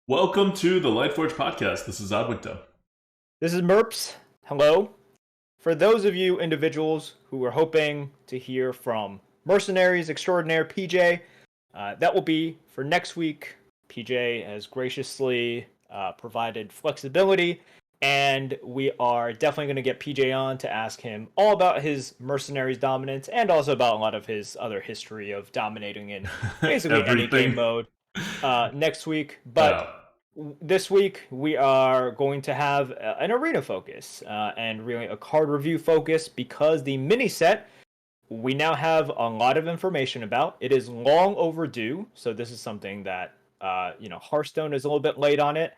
Welcome to the Lightforge podcast. This is Oddwigto. This is Merps. Hello. For those of you individuals who were hoping to hear from Mercenaries Extraordinaire PJ, that will be for next week. PJ has graciously provided flexibility, and we are definitely going to get PJ on to ask him all about his Mercenaries dominance and also about a lot of his other history of dominating in basically any game Everything. mode next week. Uh, But this week we are going to have an arena focus and really a card review focus because the mini set we now have a lot of information about. It is long overdue, so this is something that Hearthstone is a little bit late on it,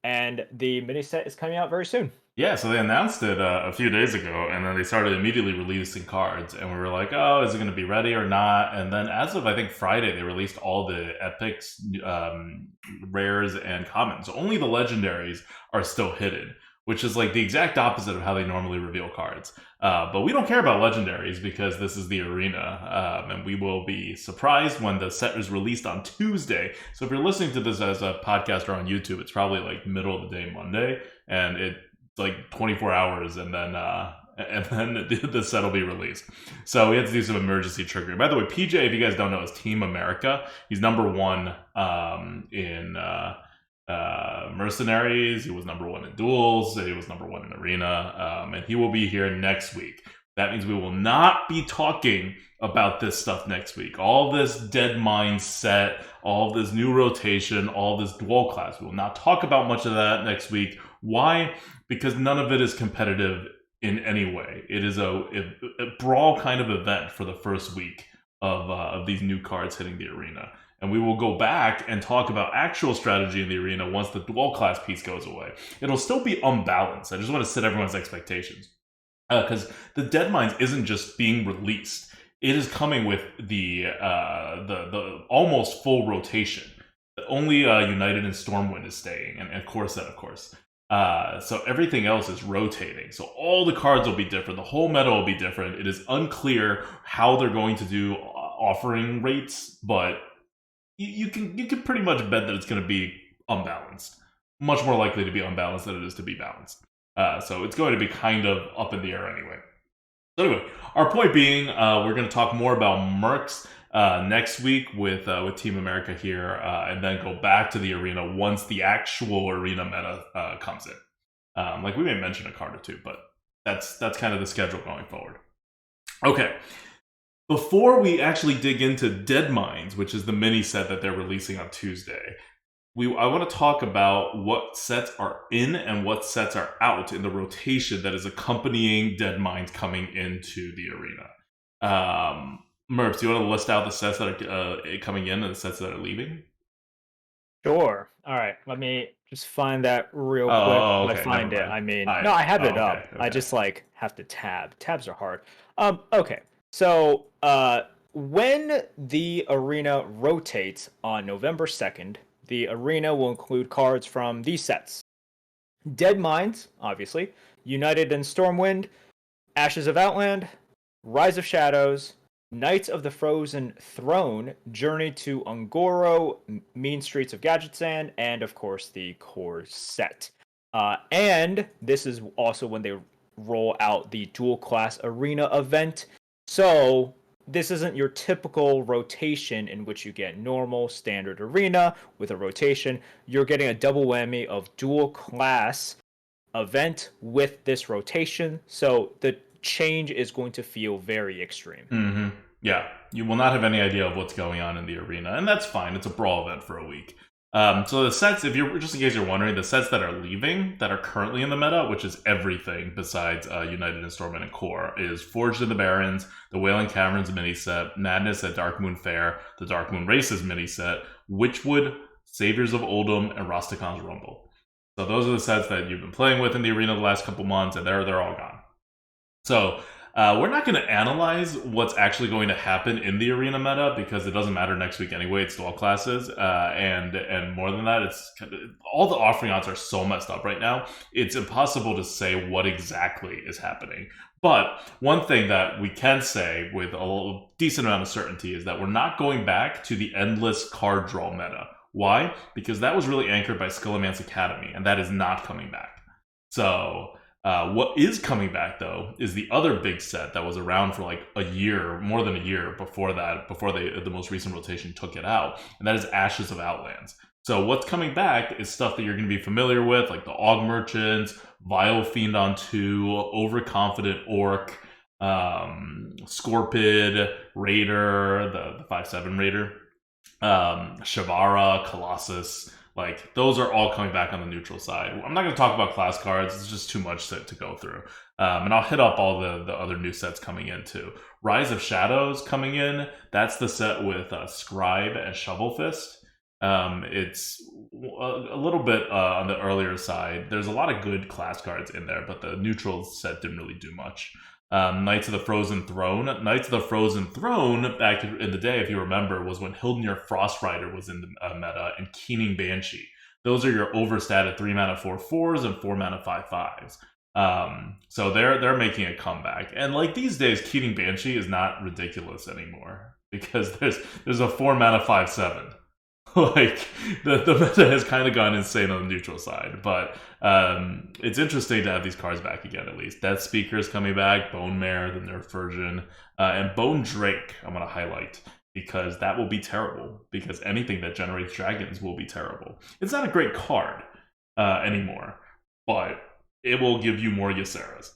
and the mini set is coming out very soon. yeah, so they announced it a few days ago, and then they started immediately releasing cards, and we were like, oh, is it going to be ready or not? And then as of, I think, Friday, they released all the epics, rares, and commons. So only the legendaries are still hidden, which is like the exact opposite of how they normally reveal cards. But we don't care about legendaries because this is the arena, and we will be surprised when the set is released on Tuesday. So if you're listening to this as a podcast or on YouTube, it's probably like middle of the day Monday, and it's like 24 hours, and then the set will be released. So we had to do some emergency triggering. By the way, PJ, if you guys don't know, is Team America. He's number one in Mercenaries. He was number one in Duels. He was number one in Arena. And he will be here next week. That means we will not be talking about this stuff next week. All this Deadmines set, all this new rotation, all this dual class. We will not talk about much of that next week. Why? Because none of it is competitive in any way. It is a brawl kind of event for the first week of these new cards hitting the arena. And we will go back and talk about actual strategy in the arena once the dual class piece goes away. It'll still be unbalanced. I just want to set everyone's expectations. Because the Deadmines isn't just being released. It is coming with the almost full rotation. Only United and Stormwind is staying, and of course. So everything else is rotating. So all the cards will be different. The whole meta will be different. It is unclear how they're going to do offering rates, but you can pretty much bet that it's going to be unbalanced. Much more likely to be unbalanced than it is to be balanced. So it's going to be kind of up in the air anyway. So anyway, our point being, we're going to talk more about Mercs next week with Team America here, and then go back to the arena once the actual arena meta comes in. Like we may mention a card or two, but that's kind of the schedule going forward. Okay. Before we actually dig into Deadmines, which is the mini set that they're releasing on Tuesday, I want to talk about what sets are in and what sets are out in the rotation that is accompanying Deadmines coming into the arena. Merps, do you want to list out the sets that are coming in and the sets that are leaving? Sure. All right. Let me just find that real quick. Oh, If I okay. Never find it. mind. I mean, no, I have it up. Okay. I just have to tab. Tabs are hard. Okay. So, when the arena rotates on November 2nd, the arena will include cards from these sets: Deadmines, obviously, United and Stormwind, Ashes of Outland, Rise of Shadows, Knights of the Frozen Throne, Journey to Ungoro, Mean Streets of Gadgetzan, and of course the core set. And this is also when they roll out the dual class arena event. So this isn't your typical rotation in which you get normal standard arena with a rotation. You're getting a double whammy of dual class event with this rotation. So the change is going to feel very extreme. Mm-hmm. Yeah, you will not have any idea of what's going on in the arena, and that's fine. It's a brawl event for a week. So the sets, if you're just in case you're wondering, the sets that are leaving, that are currently in the meta, which is everything besides United and Stormwind and Core, is Forged in the Barrens, the Wailing Caverns mini set, Madness at Darkmoon Fair, the Darkmoon Races mini set, Witchwood, Saviors of Oldham, and Rostakon's Rumble. So those are the sets that you've been playing with in the arena the last couple months, and they're all gone. So we're not going to analyze what's actually going to happen in the arena meta because it doesn't matter next week anyway. It's dual classes, and more than that, it's all the offering odds are so messed up right now. It's impossible to say what exactly is happening. But one thing that we can say with a decent amount of certainty is that we're not going back to the endless card draw meta. Why? Because that was really anchored by Skillamance Academy, and that is not coming back. So what is coming back though is the other big set that was around for like a year, more than a year before that, before the most recent rotation took it out, and that is Ashes of Outlands. So what's coming back is stuff that you're going to be familiar with, like the Og Merchants, Vile Fiend on 2, Overconfident Orc, Scorpid, Raider, the 5/7 Raider, Shavara, Colossus. Like, those are all coming back on the neutral side. I'm not going to talk about class cards. It's just too much to go through. And I'll hit up all the other new sets coming in, too. Rise of Shadows coming in. That's the set with Scribe and Shovel Fist. It's a little bit on the earlier side. There's a lot of good class cards in there, but the neutral set didn't really do much. Knights of the Frozen Throne. Knights of the Frozen Throne, back in the day, if you remember, was when Hildnir Frostrider was in the meta, and Keening Banshee. Those are your overstated 3 mana 4/4s and 4 mana 5/5s. So they're making a comeback. And like these days, Keening Banshee is not ridiculous anymore, because there's a 4 mana 5/7. Like, the meta has kind of gone insane on the neutral side, but it's interesting to have these cards back again, at least. Death Speaker is coming back, Bone Mare, the nerf version, and Bone Drake I'm going to highlight, because that will be terrible, because anything that generates dragons will be terrible. It's not a great card anymore, but it will give you more Ysseras.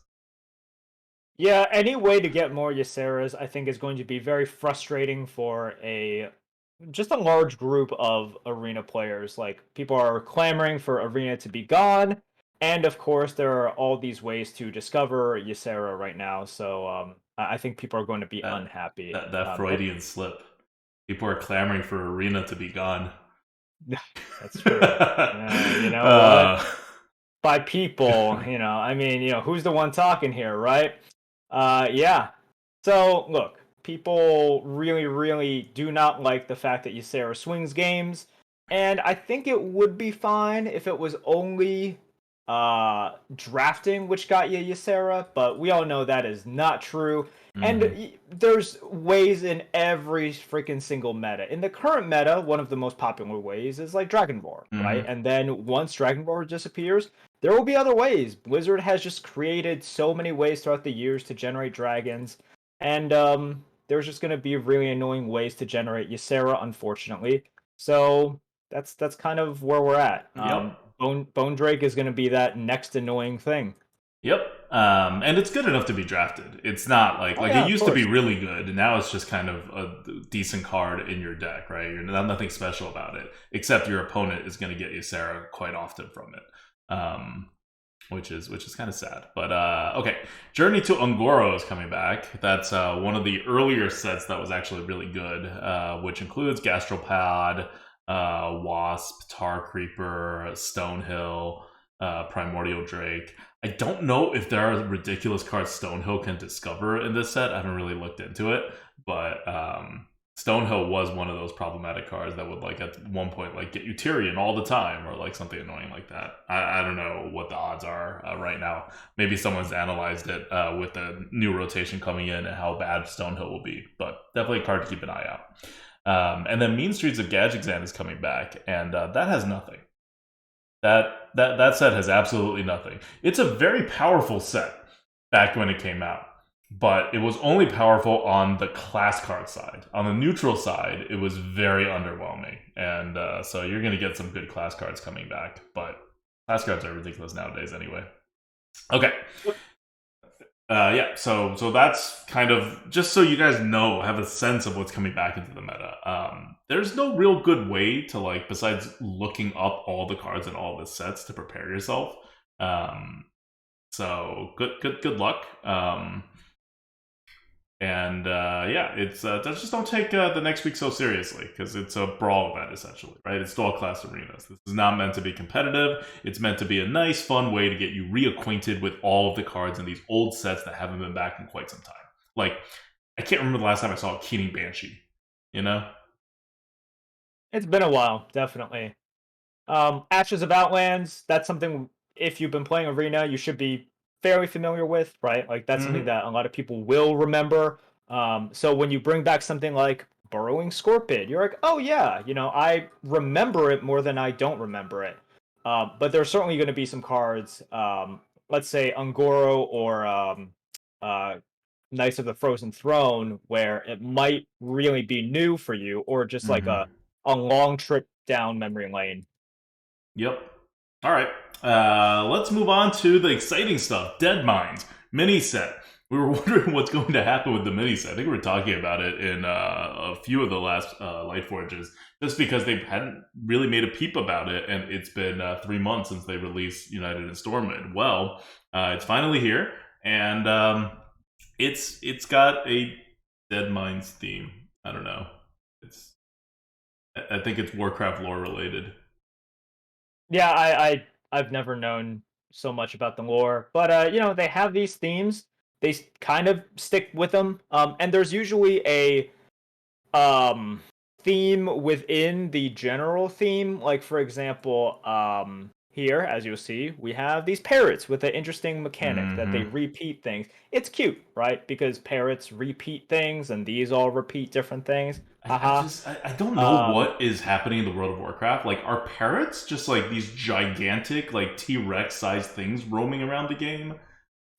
Yeah, any way to get more Ysseras, I think, is going to be very frustrating for just a large group of arena players. Like, people are clamoring for arena to be gone, and of course there are all these ways to discover Ysera right now, so I think people are going to be unhappy. That Freudian slip. People are clamoring for arena to be gone. That's true. You know what? By people, I mean, who's the one talking here, right? Yeah. So, look, people really, really do not like the fact that Ysera swings games, and I think it would be fine if it was only drafting which got you Ysera, but we all know that is not true. And there's ways in every freaking single meta. In the current meta, one of the most popular ways is like Dragon Roar, right? And then once Dragon Roar disappears, there will be other ways. Blizzard has just created so many ways throughout the years to generate dragons, and there's just going to be really annoying ways to generate Ysera, unfortunately. So that's kind of where we're at. Yep. Bone Drake is going to be that next annoying thing. Yep. And it's good enough to be drafted. It's not like it used to be really good, and now it's just kind of a decent card in your deck, right? You're nothing special about it, except your opponent is going to get Ysera quite often from it. Which is kind of sad. But okay, Journey to Ungoro is coming back. That's one of the earlier sets that was actually really good, which includes Gastropod, Wasp, Tar Creeper, Stonehill, Primordial Drake. I don't know if there are ridiculous cards Stonehill can discover in this set. I haven't really looked into it, but Stonehill was one of those problematic cards that would, like, at one point, like, get you Tyrion all the time, or like something annoying like that. I don't know what the odds are right now. Maybe someone's analyzed it with the new rotation coming in and how bad Stonehill will be, but definitely a card to keep an eye out. And then Mean Streets of Gadgetzan is coming back, and that has nothing. That set has absolutely nothing. It's a very powerful set back when it came out, but it was only powerful on the class card side. On the neutral side, it was very underwhelming, and so you're going to get some good class cards coming back, but class cards are ridiculous nowadays anyway. Okay. Yeah, so that's kind of, just so you guys know, have a sense of what's coming back into the meta. There's no real good way to, like, besides looking up all the cards in all the sets to prepare yourself. So good luck. Yeah, it's just don't take the next week so seriously, because it's a brawl event essentially, right? It's dual class arenas. This is not meant to be competitive. It's meant to be a nice, fun way to get you reacquainted with all of the cards in these old sets that haven't been back in quite some time. Like, I can't remember the last time I saw a Keening Banshee. You know? It's been a while, definitely. Ashes of Outlands, that's something, if you've been playing Arena, you should be fairly familiar with, right? Like, that's something that a lot of people will remember. So when you bring back something like Burrowing Scorpion. You're like, oh yeah, I remember it more than I don't remember it. But there's certainly going to be some cards, let's say Ungoro or uh, Knights of the Frozen Throne, where it might really be new for you, or just like Hmm. a long trip down memory lane. Yep. All right. Let's move on to the exciting stuff. Deadmines mini set. We were wondering what's going to happen with the mini set. I think we were talking about it in a few of the last Lightforges, just because they hadn't really made a peep about it, and it's been 3 months since they released United and Stormwind. Well, it's finally here, and it's got a Deadmines theme. I don't know. It's I think it's Warcraft lore related. Yeah, I've never known so much about the lore, but they have these themes. They kind of stick with them, and there's usually a um theme within the general theme. Like for example, here, as you'll see, we have these parrots with an interesting mechanic that they Hmm. repeat things. It's cute, right? Because parrots repeat things, and these all repeat different things. I Haha. just I don't know Um, what is happening in the world of Warcraft. Like, are parrots just like these gigantic, like T-Rex sized things roaming around the game?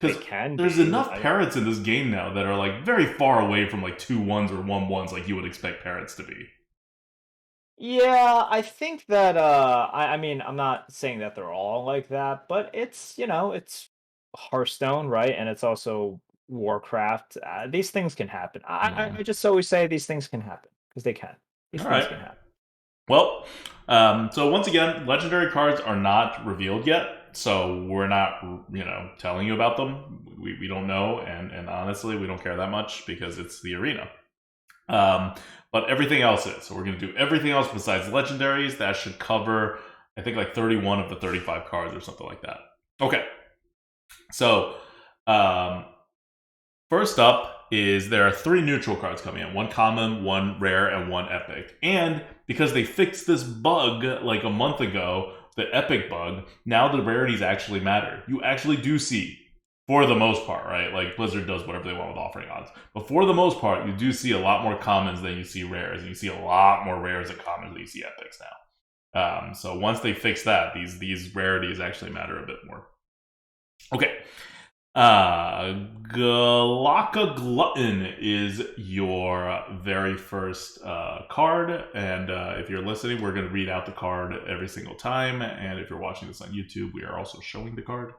they Because can there's be. enough parrots in this game now that are like very far away from like 2/1s or 1/1s, like you would expect parrots to be. Yeah, I think that I mean I'm not saying that they're all like that, but it's Hearthstone, right? And it's also Warcraft. These things can happen. I Hmm. just always say these things can happen because they can. These All things right. can happen. Well, so once again, legendary cards are not revealed yet, so we're not, telling you about them. We don't know, and honestly, we don't care that much because it's the arena. Um, but everything else is. So we're going to do everything else besides legendaries. That should cover, I think, like 31 of the 35 cards or something like that. Okay, so um, first up is there are three neutral cards coming in: one common, one rare, and one epic. And because they fixed this bug like a month ago, the epic bug, now the rarities actually matter. You actually do see, for the most part, right? Like Blizzard does whatever they want with offering odds. But for the most part, you do see a lot more commons than you see rares, and you see a lot more rares and commons than you see epics now. So once they fix that, these rarities actually matter a bit more. Okay, Galaka Glutton is your very first card, and if you're listening, we're going to read out the card every single time. And if you're watching this on YouTube, we are also showing the card.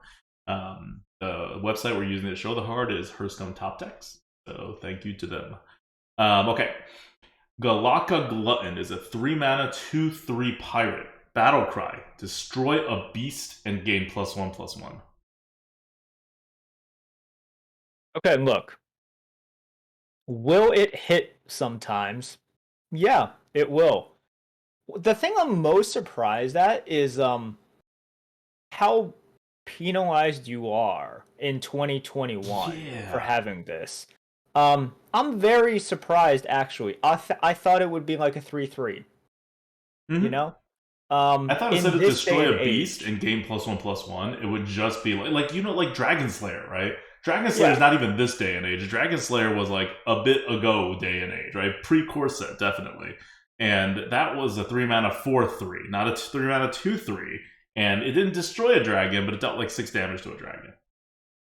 The website we're using to show the card is Hearthstone Top Decks, so thank you to them. Okay, Galaka Glutton is a 3 mana 2/3 pirate. Battlecry: destroy a beast and gain +1/+1. Okay, look. Will it hit sometimes? Yeah, it will. The thing I'm most surprised at is how penalized you are in 2021 for Yeah. having this. I'm very surprised actually. I thought it would be like a 3/3, you Mm-hmm. know? I thought instead In of this day and destroy a beast age. and gain +1/+1, it would just be like Dragon Slayer, right? Dragon Slayer is Yeah. not even this day and age. Dragon Slayer was like a bit ago day and age, right? Pre-core set, definitely. And that was a 3 mana 4/3, not a 3 mana 2/3. And it didn't destroy a dragon, but it dealt like 6 damage to a dragon.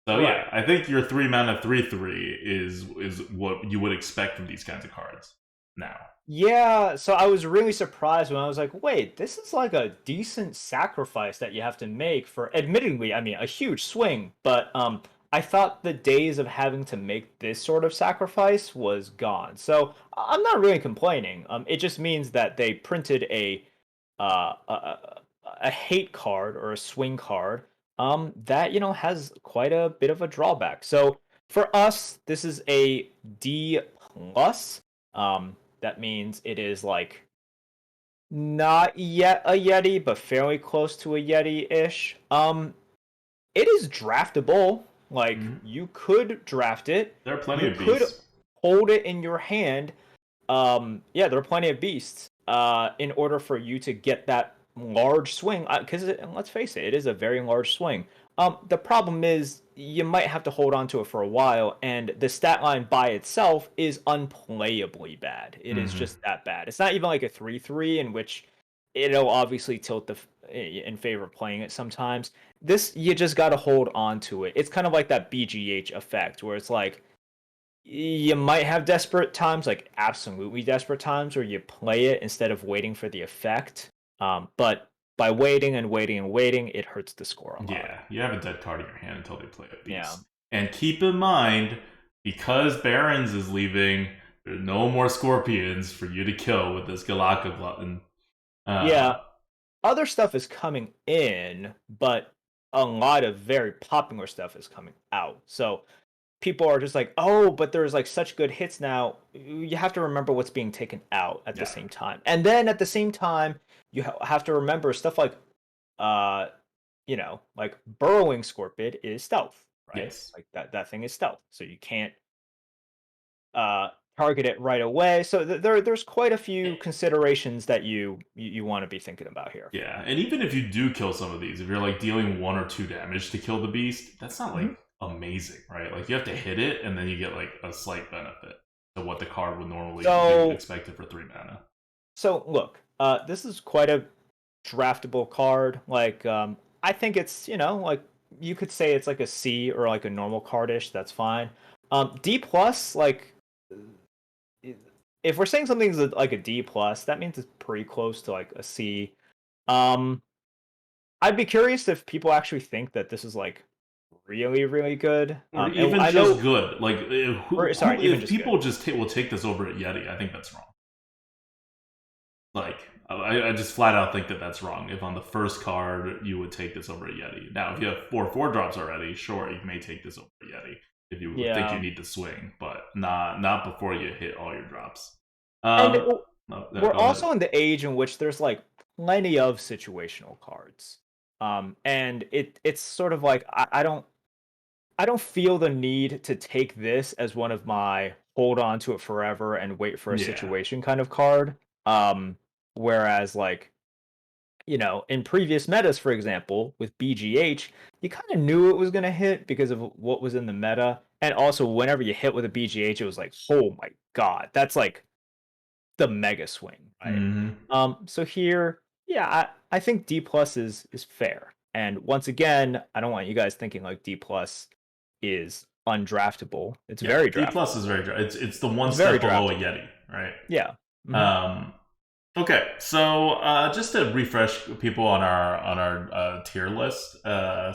So yeah, Right. I think your 3 mana 3/3 is what you would expect from these kinds of cards now. Yeah, so I was really surprised when I was like, wait, this is like a decent sacrifice that you have to make for, admittedly, I mean, a huge swing, but I thought the days of having to make this sort of sacrifice was gone. So I'm not really complaining. It just means that they printed a hate card or a swing card that has quite a bit of a drawback. So for us, this is a D plus. That means it is like not yet a Yeti, but fairly close to a Yeti-ish. It is draftable. Like Mm-hmm. you could draft it. There are plenty You of could beasts. hold it in your hand. Yeah, there are plenty of beasts. In order for you to get that large swing because let's face it, it is a very large swing. The problem is you might have to hold on to it for a while, and the stat line by itself is unplayably bad. It is Hmm. just that bad. It's not even like a 3/3 in which it'll obviously tilt in favor of playing it sometimes. This you just got to hold on to it. It's kind of like that BGH effect where it's like you might have desperate times, like absolutely desperate times, where you play it instead of waiting for the effect. But by waiting and waiting and waiting, it hurts the score a lot. Yeah, you have a dead card in your hand until they play a Yeah. beast. And keep in mind, because Barons is leaving, there's no more Scorpions for you to kill with this Galaka Glutton. Yeah. Other stuff is coming in, but a lot of very popular stuff is coming out. So people are just like, oh, but there's like such good hits now. You have to remember what's being taken out at the Yeah. same time. And then at the same time, you have to remember stuff like uh like burrowing scorpion is stealth, right? Yes. Like that thing is stealth. So you can't uh target it right away. So there's quite a few considerations that you want to be thinking about here. Yeah, and even if you do kill some of these, if you're like dealing 1 or 2 damage to kill the beast, that's not like Mhm. amazing, right? Like you have to hit it, and then you get like a slight benefit to what the card would normally be So expected for 3 mana. look, this is quite a draftable card. Like, I think it's like you could say it's like a C or like a normal cardish. That's fine. D plus, like, if we're saying something's like a D plus, that means it's pretty close to like a C. Um, I'd be curious if people actually think that this is like really really good. Or And even I just know, good. Like, or sorry, even if just good. people just will take this over at Yeti, I think that's wrong. Like, I just flat out think that that's wrong. If on the first card you would take this over a Yeti. Now, if you have 4/4 drops already, sure, you may take this over a Yeti if you think you Yeah, need to swing, but not before you hit all your drops. and No, we're go ahead. also in the age in which there's like plenty of situational cards. And it's sort of like I don't feel the need to take this as one of my hold on to it forever and wait for a Yeah. situation kind of card. Whereas like, in previous metas, for example, with BGH, you kind of knew it was going to hit because of what was in the meta. And also, whenever you hit with a BGH, it was like, oh my God, that's like the mega swing, right? Hmm. So here, yeah, I think D plus is fair. And once again, I don't want you guys thinking like D plus is undraftable. It's Yeah. very D plus is draftable. very. It's the one It's very step below a draftable. Yeti, right? Yeah. Hmm. Um, Okay, so just to refresh people on our tier list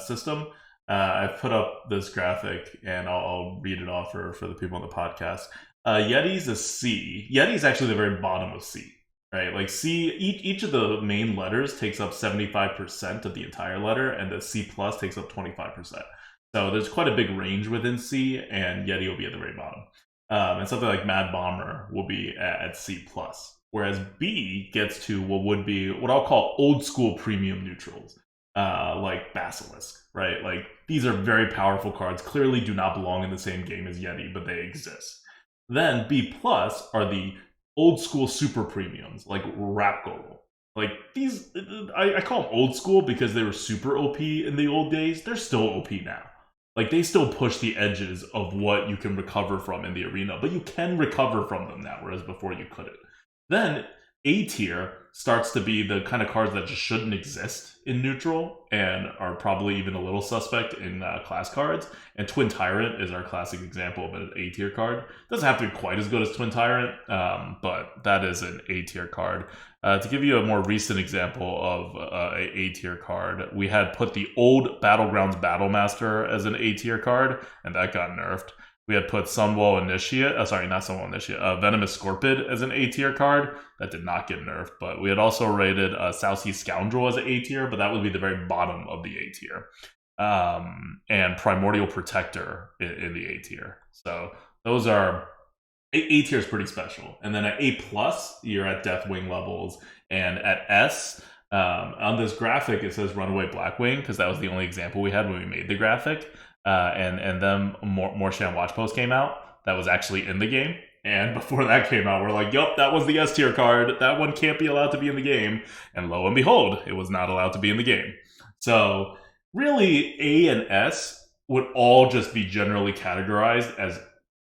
system, I've put up this graphic and I'll read it off for the people on the podcast. Yeti's a C. Yeti's actually the very bottom of C, right? Like C, each of the main letters takes up 75% of the entire letter, and the C plus takes up 25%. So there's quite a big range within C, and Yeti will be at the very bottom. And something like Mad Bomber will be at C plus. Whereas B gets to what would be what I'll call old school premium neutrals, like Basilisk, right? Like these are very powerful cards. Clearly, do not belong in the same game as Yeti, but they exist. Then B plus are the old school super premiums, like Rapgorl. Like these, I call them old school because they were super OP in the old days. They're still OP now. Like they still push the edges of what you can recover from in the arena, but you can recover from them now, whereas before you couldn't. Then A tier starts to be the kind of cards that just shouldn't exist in neutral and are probably even a little suspect in class cards. And Twin Tyrant is our classic example of an A tier card. Doesn't have to be quite as good as Twin Tyrant, but that is an A tier card. To give you a more recent example of a A tier card, we had put the old Battlegrounds Battlemaster as an A tier card, and that got nerfed. We had put Sunwall Initiate, not Sunwall Initiate, Venomous Scorpid as an A tier card. That did not get nerfed, but we had also rated Southsea Scoundrel as an A tier, but that would be the very bottom of the A tier. And Primordial Protector in the A tier. So those are A tier is pretty special. And then at A plus, you're at Deathwing levels, and at S, on this graphic it says Runaway Blackwing because that was the only example we had when we made the graphic. And then Morshan Watchpost came out that was actually in the game, And before that came out, we're like, yup, that was the S tier card. That one can't be allowed to be in the game. And lo and behold, it was not allowed to be in the game. So really, A and S would all just be generally categorized as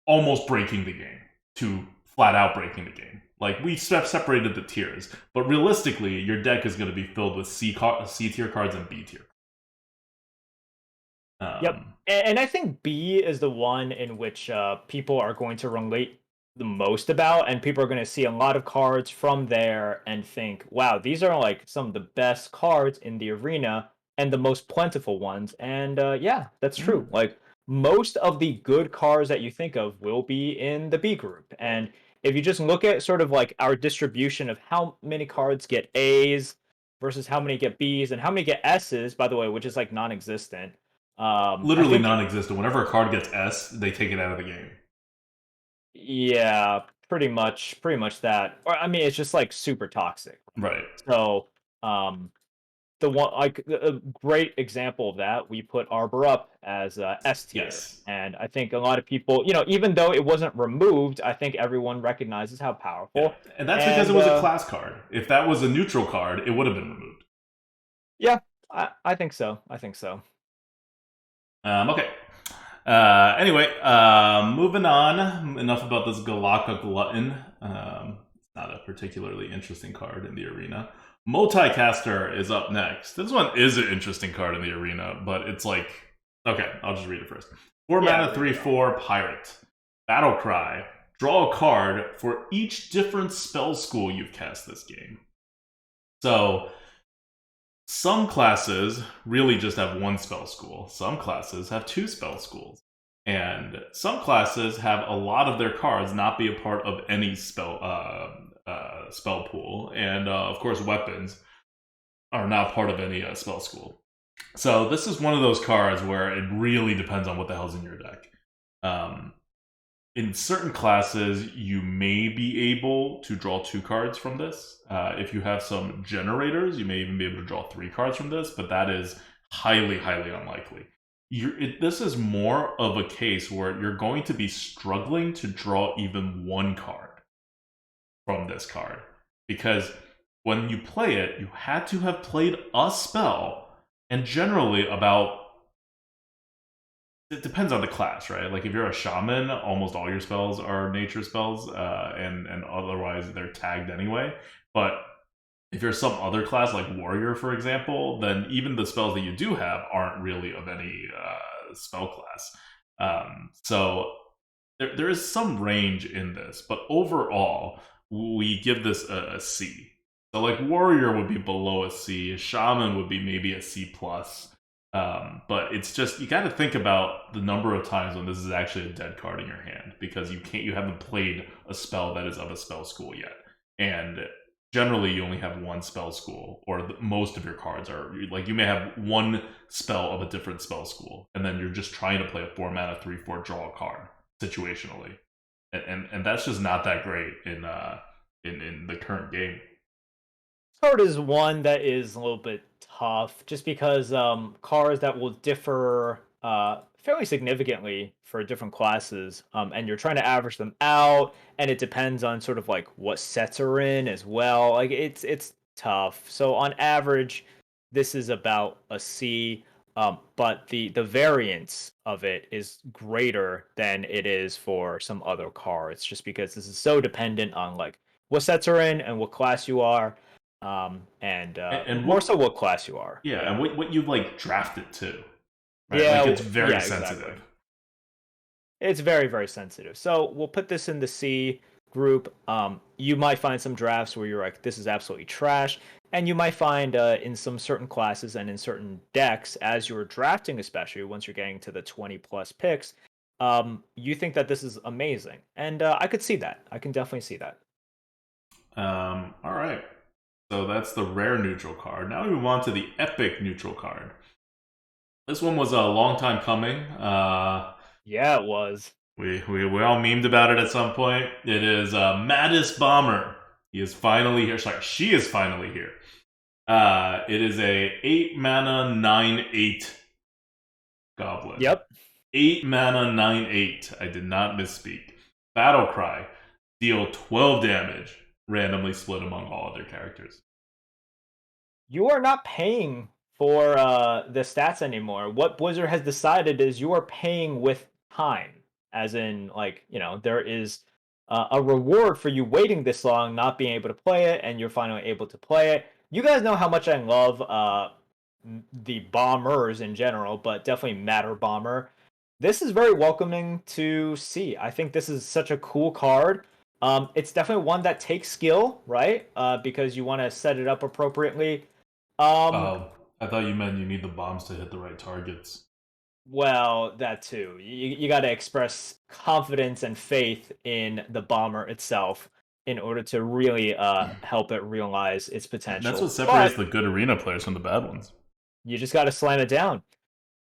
almost breaking the game to flat out breaking the game. Like, we separated the tiers, but realistically, your deck is going to be filled with C tier cards and B tier. Yep. And I think B is the one in which people are going to relate the most about, and people are going to see a lot of cards from there and think, wow, these are like some of the best cards in the arena and the most plentiful ones. And yeah, that's true. Like, most of the good cards that you think of will be in the B group. And if you just look at sort of like our distribution of how many cards get A's versus how many get B's and how many get S's, by the way, which is like non-existent. I Literally think, non-existent. Whenever a card gets S, they take it out of the game. yeah, pretty much that. Or I mean, it's just like super toxic. Right. So, the one like a great example of that, we put Arbor up as S tier, Yes. and I think a lot of people, even though it wasn't removed, I think everyone recognizes how powerful. Yeah. And that's because it was a class card. If that was a neutral card, it would have been removed. Yeah, I think so. I think so. Okay. Anyway, moving on. Enough about this Galaka Glutton. It's not a particularly interesting card in the arena. Multicaster is up next. This one is an interesting card in the arena, but it's like... Okay, I'll just read it first. 4 mana, 3/4, Pirate. Battlecry. Draw a card for each different spell school you've cast this game. So... some classes really just have one spell school. Some classes have 2 spell schools. And some classes have a lot of their cards not be a part of any spell pool. And, of course, weapons are not part of any spell school. So this is one of those cards where it really depends on what the hell's in your deck. In certain classes, you may be able to draw 2 cards from this. If you have some generators, you may even be able to draw 3 cards from this, but that is highly, highly unlikely. This is more of a case where you're going to be struggling to draw even 1 card from this card. Because when you play it, you had to have played a spell, and generally about... it depends on the class, right? Like, if you're a shaman, almost all your spells are nature spells, and otherwise they're tagged anyway. But if you're some other class, like warrior, for example, then even the spells that you do have aren't really of any spell class. So there is some range in this, but overall, we give this a C. So, like, warrior would be below a C, shaman would be maybe a C+. But it's just, you got to think about the number of times when this is actually a dead card in your hand, because you haven't played a spell that is of a spell school yet, and generally you only have 1 spell school, or most of your cards are like, you may have 1 spell of a different spell school, and then you're just trying to play a 4 mana 3/4 draw a card situationally, and that's just not that great in the current game. Card is one that is a little bit tough, just because cards that will differ fairly significantly for different classes, and you're trying to average them out, and it depends on sort of like what sets are in as well. Like, it's tough. So on average, this is about a C, but the variance of it is greater than it is for some other cards, just because this is so dependent on like what sets are in and what class you are. And more so what class you are. Yeah, and what you've like drafted to. Right? Yeah, like, it's very exactly. sensitive. It's very, very sensitive. So we'll put this in the C group. You might find some drafts where you're like, this is absolutely trash. And you might find in some certain classes and in certain decks, as you're drafting, especially once you're getting to the 20 plus picks, you think that this is amazing. And I could see that. I can definitely see that. All right. So that's the rare neutral card. Now we move on to the epic neutral card. This one was a long time coming. Yeah, it was. We all memed about it at some point. It is Maddest Bomber. He is finally here. Sorry, she is finally here. It is a 8 mana 9/8 goblin. Yep. 8 mana 9/8. I did not misspeak. Battlecry. deal 12 damage, randomly split among all other characters. You are not paying for the stats anymore. What Blizzard has decided is you are paying with time, as in, like, there is a reward for you waiting this long, not being able to play it, and you're finally able to play it. You guys know how much I love the bombers in general, but definitely Matter Bomber. This is very welcoming to see. I think this is such a cool card. It's definitely one that takes skill, right? Because you want to set it up appropriately. Um, Oh, I thought you meant you need the bombs to hit the right targets. well, that too. You got to express confidence and faith in the bomber itself in order to really help it realize its That's what potential. separates But the good arena players from the bad ones. you just got to slam it down.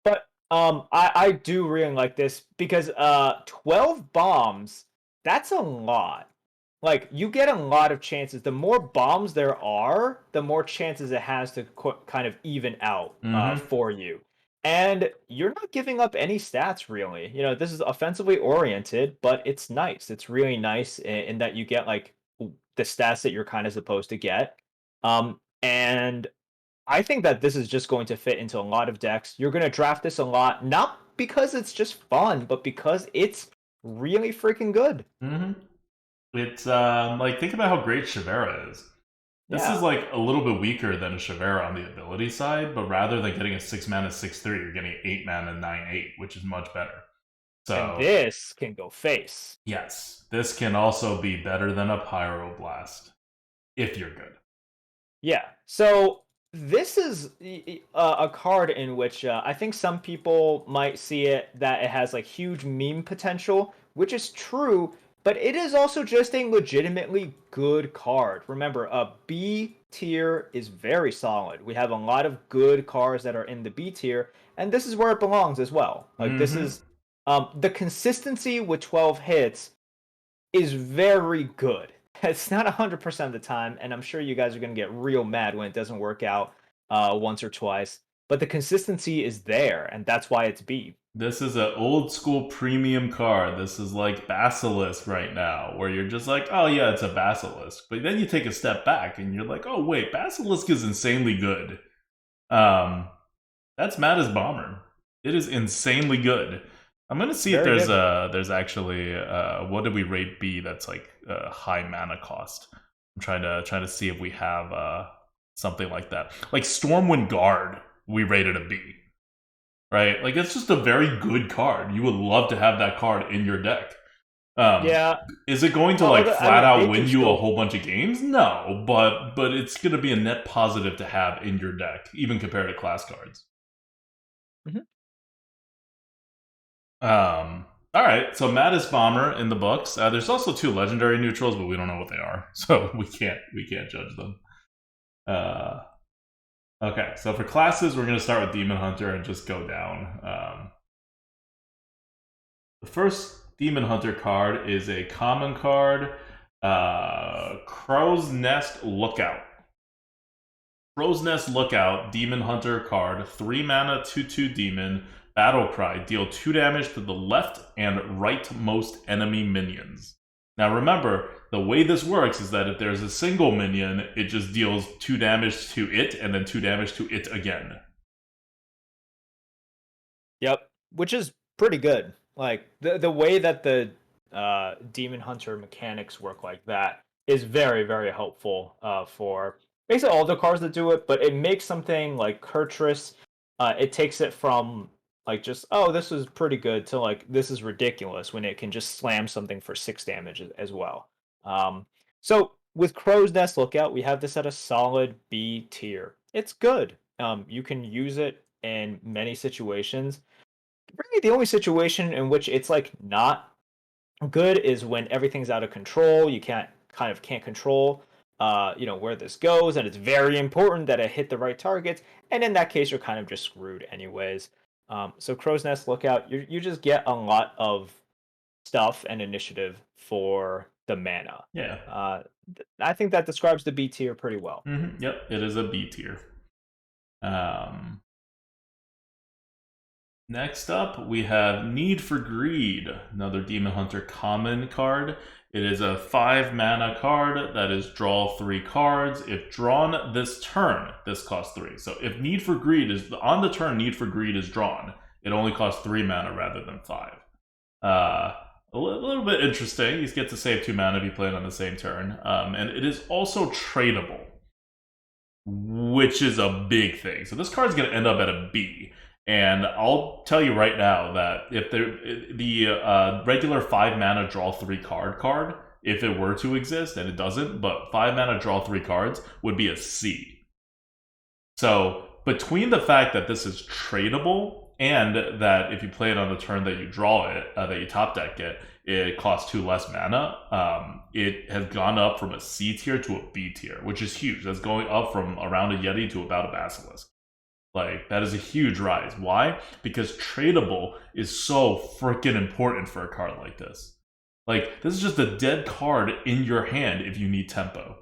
But I do really like this because 12 bombs, that's a lot. Like, you get a lot of chances. The more bombs there are, the more chances it has to kind of even out Mm-hmm. for you. And you're not giving up any stats, really. This is offensively oriented, but it's nice. It's really nice in that you get, like, the stats that you're kind of supposed to get. And I think that this is just going to fit into a lot of decks. You're going to draft this a lot, not because it's just fun, but because it's really freaking good. Mm-hmm. It's like, think about how great Shavera is. This is Yeah. like a little bit weaker than a Shavera on the ability side, but rather than getting a 6 mana 6/3, you're getting 8 mana 9/8, which is much better. And So this can go face. yes, this can also be better than a Pyroblast if you're good. Yeah. So this is a card in which I think some people might see it that it has like huge meme potential, which is true, but it is also just a legitimately good card. Remember, a B tier is very solid. We have a lot of good cards that are in the B tier, and this is where it belongs as well. Like, this Mm-hmm. is the consistency with 12 hits is very good. It's not 100% of the time, and I'm sure you guys are going to get real mad when it doesn't work out once or twice. But the consistency is there, and that's why it's B. This is an old school premium card. This is like Basilisk right now, where you're just like, oh yeah, it's a Basilisk. But then you take a step back and you're like, oh wait, Basilisk is insanely good. Um, that's Mattis Bomber. It is insanely good. I'm gonna see if Very good. there's actually what did we rate B that's like high mana cost. I'm trying to see if we have something like that. Like Stormwind Guard, we rated a B. Right? Like it's just a very good card. You would love to have that card in your deck. Um, Yeah. is it going to Well, like I flat mean, out they can win you a still. whole bunch of games? No, but it's going to be a net positive to have in your deck, even compared to class cards. Mhm. All right, so Mattis Bomber in the books. There's also 2 legendary neutrals, but we don't know what they are, so we can't judge them. Uh, okay, so for classes, we're going to start with Demon Hunter and just go down. The first Demon Hunter card is a common card, Crow's Nest Lookout. Crow's Nest Lookout, Demon Hunter card, 3 mana, 2/2 demon, Battlecry. Deal 2 damage to the left and rightmost enemy minions. Now remember, the way this works is that if there's a single minion, it just deals 2 damage to it and then 2 damage to it again. Yep. Which is pretty good. Like, the way that the Demon Hunter mechanics work like that is very, very helpful for basically all the cards that do it, but it makes something like Kurtrus, it takes it from like just, oh, this is pretty good, to like, this is ridiculous, when it can just slam something for 6 damage as well. So with Crow's Nest Lookout, we have this at a solid B tier. It's good. You can use it in many situations. Really, the only situation in which it's like not good is when everything's out of control. You can't control where this goes, and it's very important that it hit the right targets, and in that case you're kind of just screwed anyways. So Crow's Nest Lookout, you just get a lot of stuff and initiative for the mana. Yeah. I think that describes the B tier pretty well. Yep, it is a B tier. Um, Next up, we have Need for Greed, another Demon Hunter common card. It is a 5 mana card that is draw 3 cards. If drawn this turn, this costs 3. So if Need for Greed is on the turn, Need for Greed is drawn, it only costs 3 mana rather than 5. A little bit interesting. You get to save 2 mana if you play it on the same turn. And it is also tradable, which is a big thing. So this card's going to end up at a B. And I'll tell you right now that if the regular 5 mana draw 3 card, if it were to exist, and it doesn't, but 5 mana draw 3 cards would be a C. So between the fact that this is tradable and that if you play it on the turn that you draw it, that you top deck it, it costs 2 less mana, it has gone up from a C tier to a B tier, which is huge. That's going up from around a Yeti to about a Basilisk. Like, that is a huge rise. Why? Because tradable is so freaking important for a card like this. Like, this is just a dead card in your hand if you need tempo.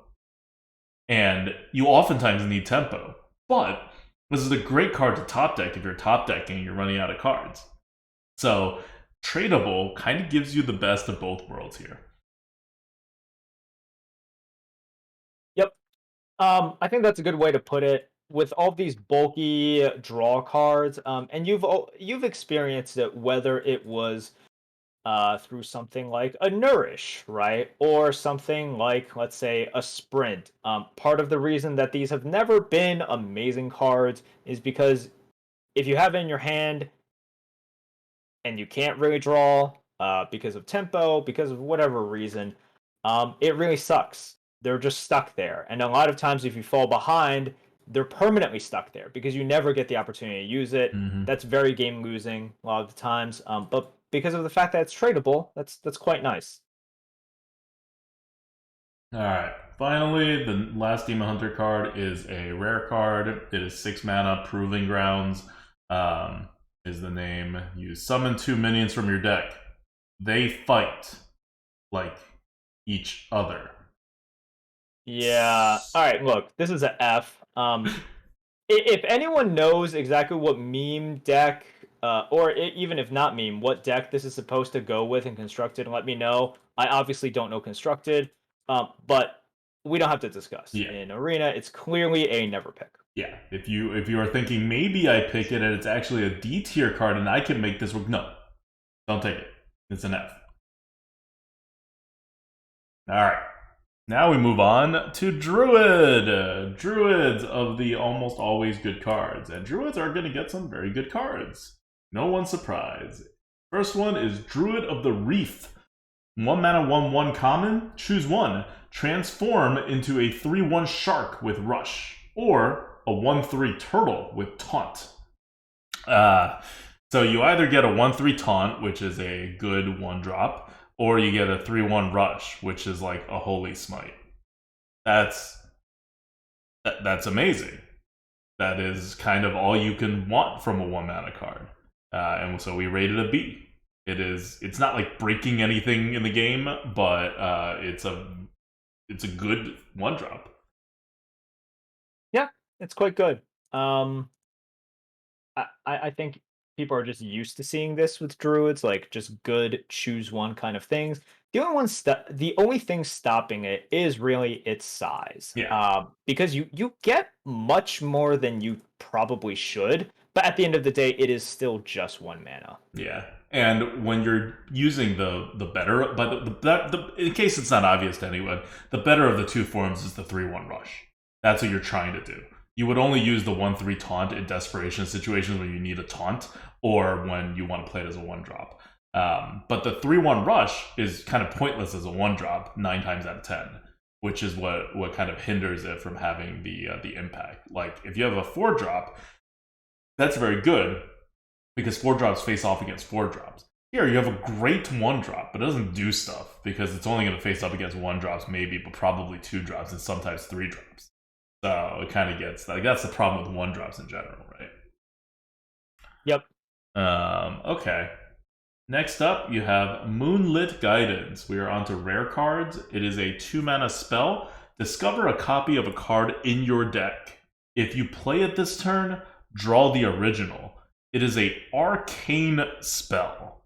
And you oftentimes need tempo. But this is a great card to top deck if you're top decking and you're running out of cards. So, tradable kind of gives you the best of both worlds here. Yep. I think that's a good way to put it. With all these bulky draw cards, and you've experienced it, whether it was through something like a Nourish, right, or something like, let's say, a Sprint. Part of the reason that these have never been amazing cards is because if you have it in your hand and you can't really draw because of tempo, because of whatever reason, it really sucks. They're just stuck there, and a lot of times if you fall behind, they're permanently stuck there because you never get the opportunity to use it. That's very game losing a lot of the times. But because of the fact that it's tradable, that's quite nice. All right. Finally, the last Demon Hunter card is a rare card. It is 6 mana. Proving Grounds is the name. You summon 2 minions from your deck. They fight like each other. Yeah. All right. Look, this is a F. If anyone knows exactly what meme deck, or even if not meme, what deck this is supposed to go with in Constructed, let me know. I obviously don't know Constructed, but we don't have to discuss. Yeah. In Arena, it's clearly a never pick. Yeah, if you are thinking maybe I pick it and it's actually a D tier card and I can make this work, no, don't take it. It's an F. All right. Now we move on to Druid. Druids of the almost always good cards. And Druids are going to get some very good cards. No one's surprised. First one is Druid of the Reef. 1 mana 1/1 common. Choose one. Transform into a 3/1 shark with Rush. Or a 1/3 turtle with Taunt. So you either get a 1/3 Taunt, which is a good 1-drop, or you get a 3/1 Rush, which is like a Holy Smite. That's amazing. That is kind of all you can want from a 1 mana card. And so we rated a B. It's not like breaking anything in the game, but it's a good 1-drop. Yeah, it's quite good. I think people are just used to seeing this with Druids, like just good choose one kind of things. The only thing stopping it is really its size. Yeah. Because you get much more than you probably should, but at the end of the day, it is still just 1 mana. Yeah. And when you're using the better, but in case it's not obvious to anyone, the better of the 2 forms is the 3/1 Rush. That's what you're trying to do. You would only use the 1/3 Taunt in desperation situations when you need a taunt, or when you want to play it as a 1-drop. But the 3/1 Rush is kind of pointless as a 1-drop 9 times out of 10, which is what kind of hinders it from having the impact. Like, if you have a 4-drop, that's very good, because 4-drops face off against 4-drops. Here, you have a great 1-drop, but it doesn't do stuff, because it's only going to face up against 1-drops maybe, but probably 2-drops, and sometimes 3-drops. So it kind of gets, like, that's the problem with 1-drops in general, right? Yep. Okay. Next up, you have Moonlit Guidance. We are on to rare cards. It is a 2-mana spell. Discover a copy of a card in your deck. If you play it this turn, draw the original. It is a arcane spell.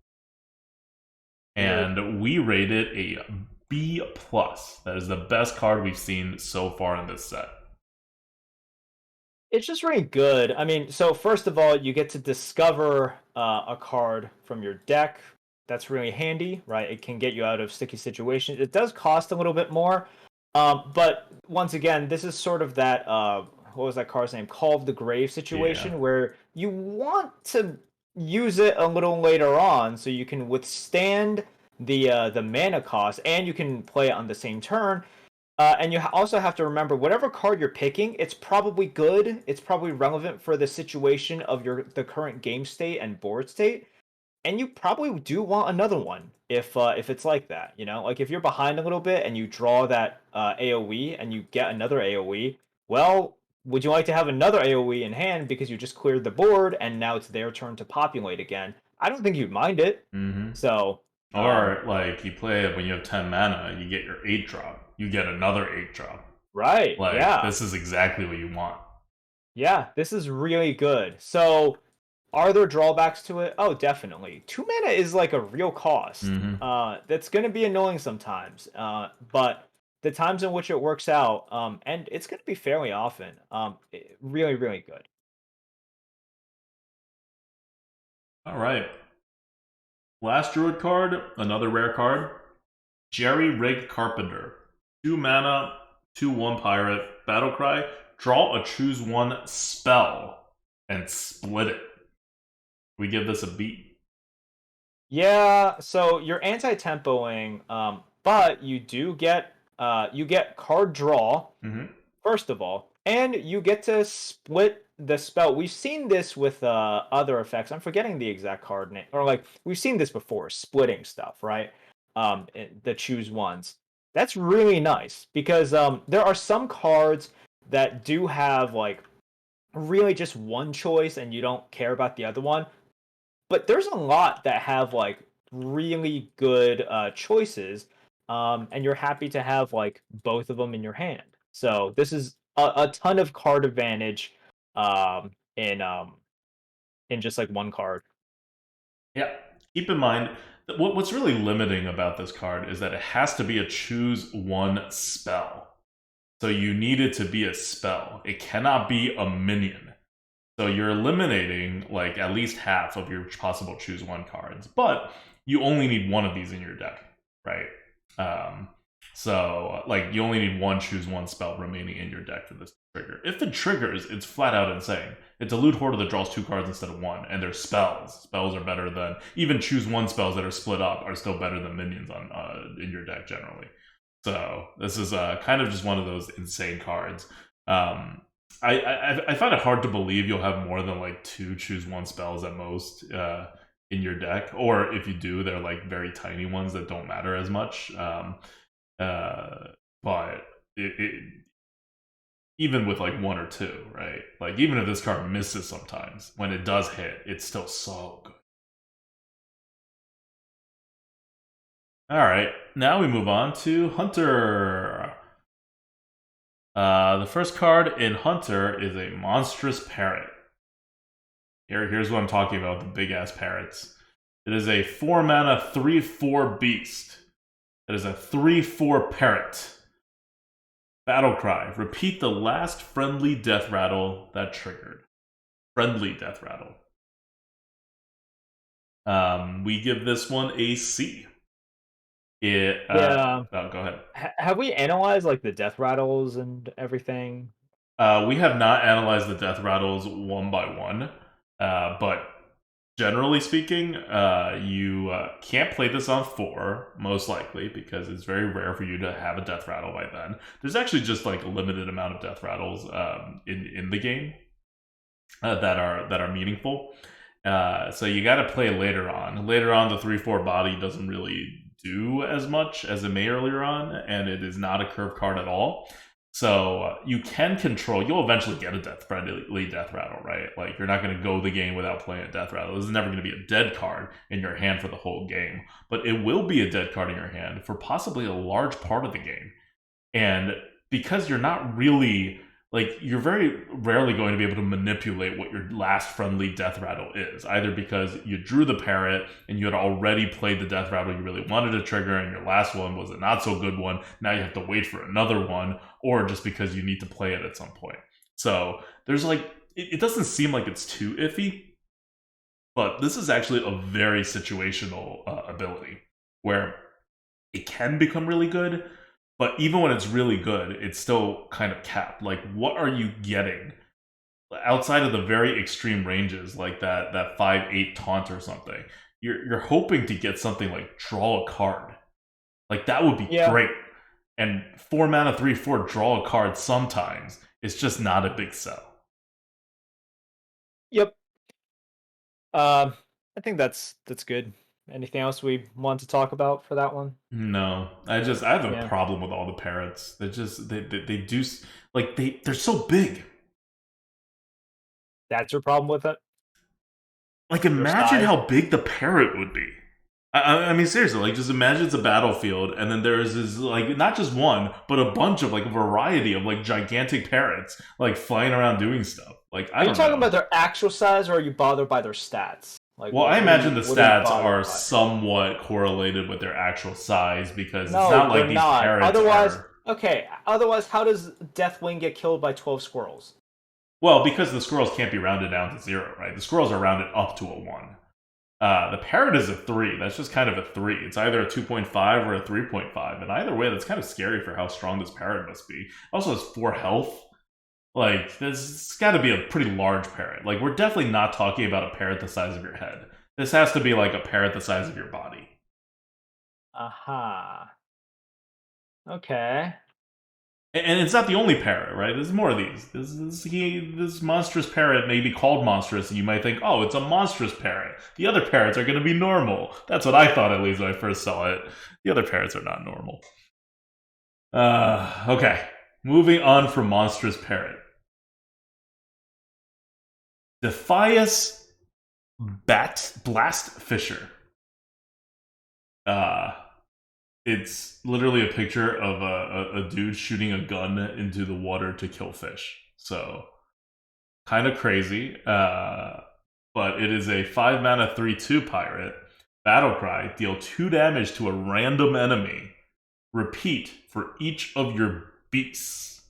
And we rate it a B+. That is the best card we've seen so far in this set. It's just really good. I mean, so first of all, you get to discover a card from your deck. That's really handy, right? It can get you out of sticky situations. It does cost a little bit more, but once again, this is sort of that what was that card's name? Call of the Grave Yeah. situation where you want to use it a little later on so you can withstand the mana cost and you can play it on the same turn. And you also have to remember, whatever card you're picking, it's probably good. It's probably relevant for the situation of the current game state and board state. And you probably do want another one if it's like that. You know, like if you're behind a little bit and you draw that AOE and you get another AOE, well, would you like to have another AOE in hand because you just cleared the board and now it's their turn to populate again? I don't think you'd mind it. Mm-hmm. So, Or like you play it when you have 10 mana, you get your 8 drop. You get another 8 drop. right, Like yeah. this is exactly what you want. Yeah, this is really good. So, are there drawbacks to it? Oh, definitely. 2 mana is like a real cost. Mm-hmm. That's going to be annoying sometimes. But the times in which it works out, and it's going to be fairly often, really, really good. All right. Last Druid card, another rare card. Jerry Rig Carpenter. 2 mana, 2/1 pirate, Battlecry. Draw a choose one spell and split it. We give this a B. Yeah, so you're anti-tempoing, but you get card draw. Mm-hmm. First of all, and you get to split the spell. We've seen this with other effects. I'm forgetting the exact card name, or like we've seen this before, splitting stuff, right? The choose ones. That's really nice because there are some cards that do have like really just one choice and you don't care about the other one. But there's a lot that have like really good choices, and you're happy to have like both of them in your hand. So this is a ton of card advantage um, in um, in just like one card. Yeah. Keep in mind that what's really limiting about this card is that it has to be a choose one spell. So you need it to be a spell. It cannot be a minion. So you're eliminating like at least half of your possible choose one cards, but you only need one of these in your deck, right? Um, so like you only need one choose one spell remaining in your deck for this to trigger. If it triggers, it's flat out insane. It's a loot hoarder that draws 2 cards instead of 1, and they're spells. Spells are better than even choose one spells that are split up are still better than minions on in your deck generally. So this is kind of just one of those insane cards. I find it hard to believe you'll have more than like 2 choose one spells at most in your deck, or if you do, they're like very tiny ones that don't matter as much. But even with like 1 or 2, right? Like even if this card misses sometimes, when it does hit, it's still so good. All right, now we move on to Hunter. The first card in Hunter is a monstrous parrot. Here's what I'm talking about, the big ass parrots. It is a 4 mana 3/4 beast. It is a 3/4 parrot. Battlecry. Repeat the last friendly death rattle that triggered. Friendly death rattle. We give this one a C. Yeah. Oh, go ahead. Have we analyzed like the death rattles and everything? We have not analyzed the death rattles one by one, but generally speaking, you can't play this on 4, most likely, because it's very rare for you to have a death rattle by then. There's actually just like a limited amount of death rattles in the game that are meaningful. So you got to play later on. Later on, the 3/4 body doesn't really do as much as it may earlier on, and it is not a curve card at all. So you can control. You'll eventually get a friendly death rattle, right? Like you're not going to go the game without playing a death rattle. This is never going to be a dead card in your hand for the whole game, but it will be a dead card in your hand for possibly a large part of the game. And because you're not really like you're very rarely going to be able to manipulate what your last friendly death rattle is, either because you drew the parrot and you had already played the death rattle you really wanted to trigger, and your last one was a not so good one. Now you have to wait for another one, or just because you need to play it at some point. So there's like it doesn't seem like it's too iffy, but this is actually a very situational ability where it can become really good, but even when it's really good, it's still kind of capped. Like, what are you getting outside of the very extreme ranges, like that 5/8 taunt or something? You're hoping to get something like draw a card. Like that would be Yeah. great. And 4 mana 3/4 draw a card sometimes. It's just not a big sell. Yep. I think that's good. Anything else we want to talk about for that one? No, I have a Yeah. problem with all the parrots. They do like they're so big. That's your problem with it? Like Their imagine size? how big the parrot would be. I mean seriously, like just imagine it's a battlefield and then there's this like not just one, but a bunch of like a variety of like gigantic parrots like flying around doing stuff. Like I Are you don't talking know. about their actual size, or are you bothered by their stats? Like, Well, I imagine the what are you stats bothered are by? somewhat correlated with their actual size because it's No, not they're like these not. parrots Otherwise, are. okay. Otherwise, how does Deathwing get killed by 12 squirrels? Well, because the squirrels can't be rounded down to 0, right? The squirrels are rounded up to a 1. The parrot is a 3. That's just kind of a 3. It's either a 2.5 or a 3.5. And either way, that's kind of scary for how strong this parrot must be. It also has 4 health. Like, it's got to be a pretty large parrot. Like, we're definitely not talking about a parrot the size of your head. This has to be like a parrot the size of your body. Aha. Okay. And it's not the only parrot, right? There's more of these. This monstrous parrot may be called monstrous, and you might think, oh, it's a monstrous parrot. The other parrots are going to be normal. That's what I thought, at least, when I first saw it. The other parrots are not normal. Okay. Moving on from monstrous parrot. Defias Blast Fisher. Uh, it's literally a picture of a dude shooting a gun into the water to kill fish. So, kind of crazy. But it is a 5 mana 3/2 pirate. Battlecry, deal 2 damage to a random enemy. Repeat for each of your beasts.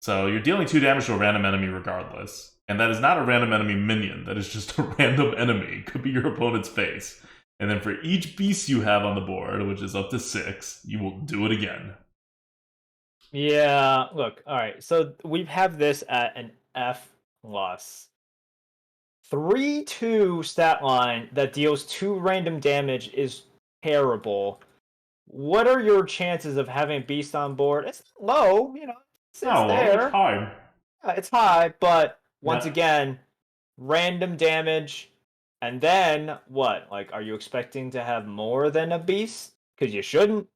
So you're dealing 2 damage to a random enemy regardless. And that is not a random enemy minion, that is just a random enemy. It could be your opponent's face. And then for each beast you have on the board, which is up to 6, you will do it again. Yeah, look, all right. So we have this at an F plus. 3/2 stat line that deals 2 random damage is terrible. What are your chances of having Beast on board? It's low, it's Oh, well, it's there. hard. It's high, but once Yeah. again, random damage. And then what? Like, are you expecting to have more than a beast? Because you shouldn't.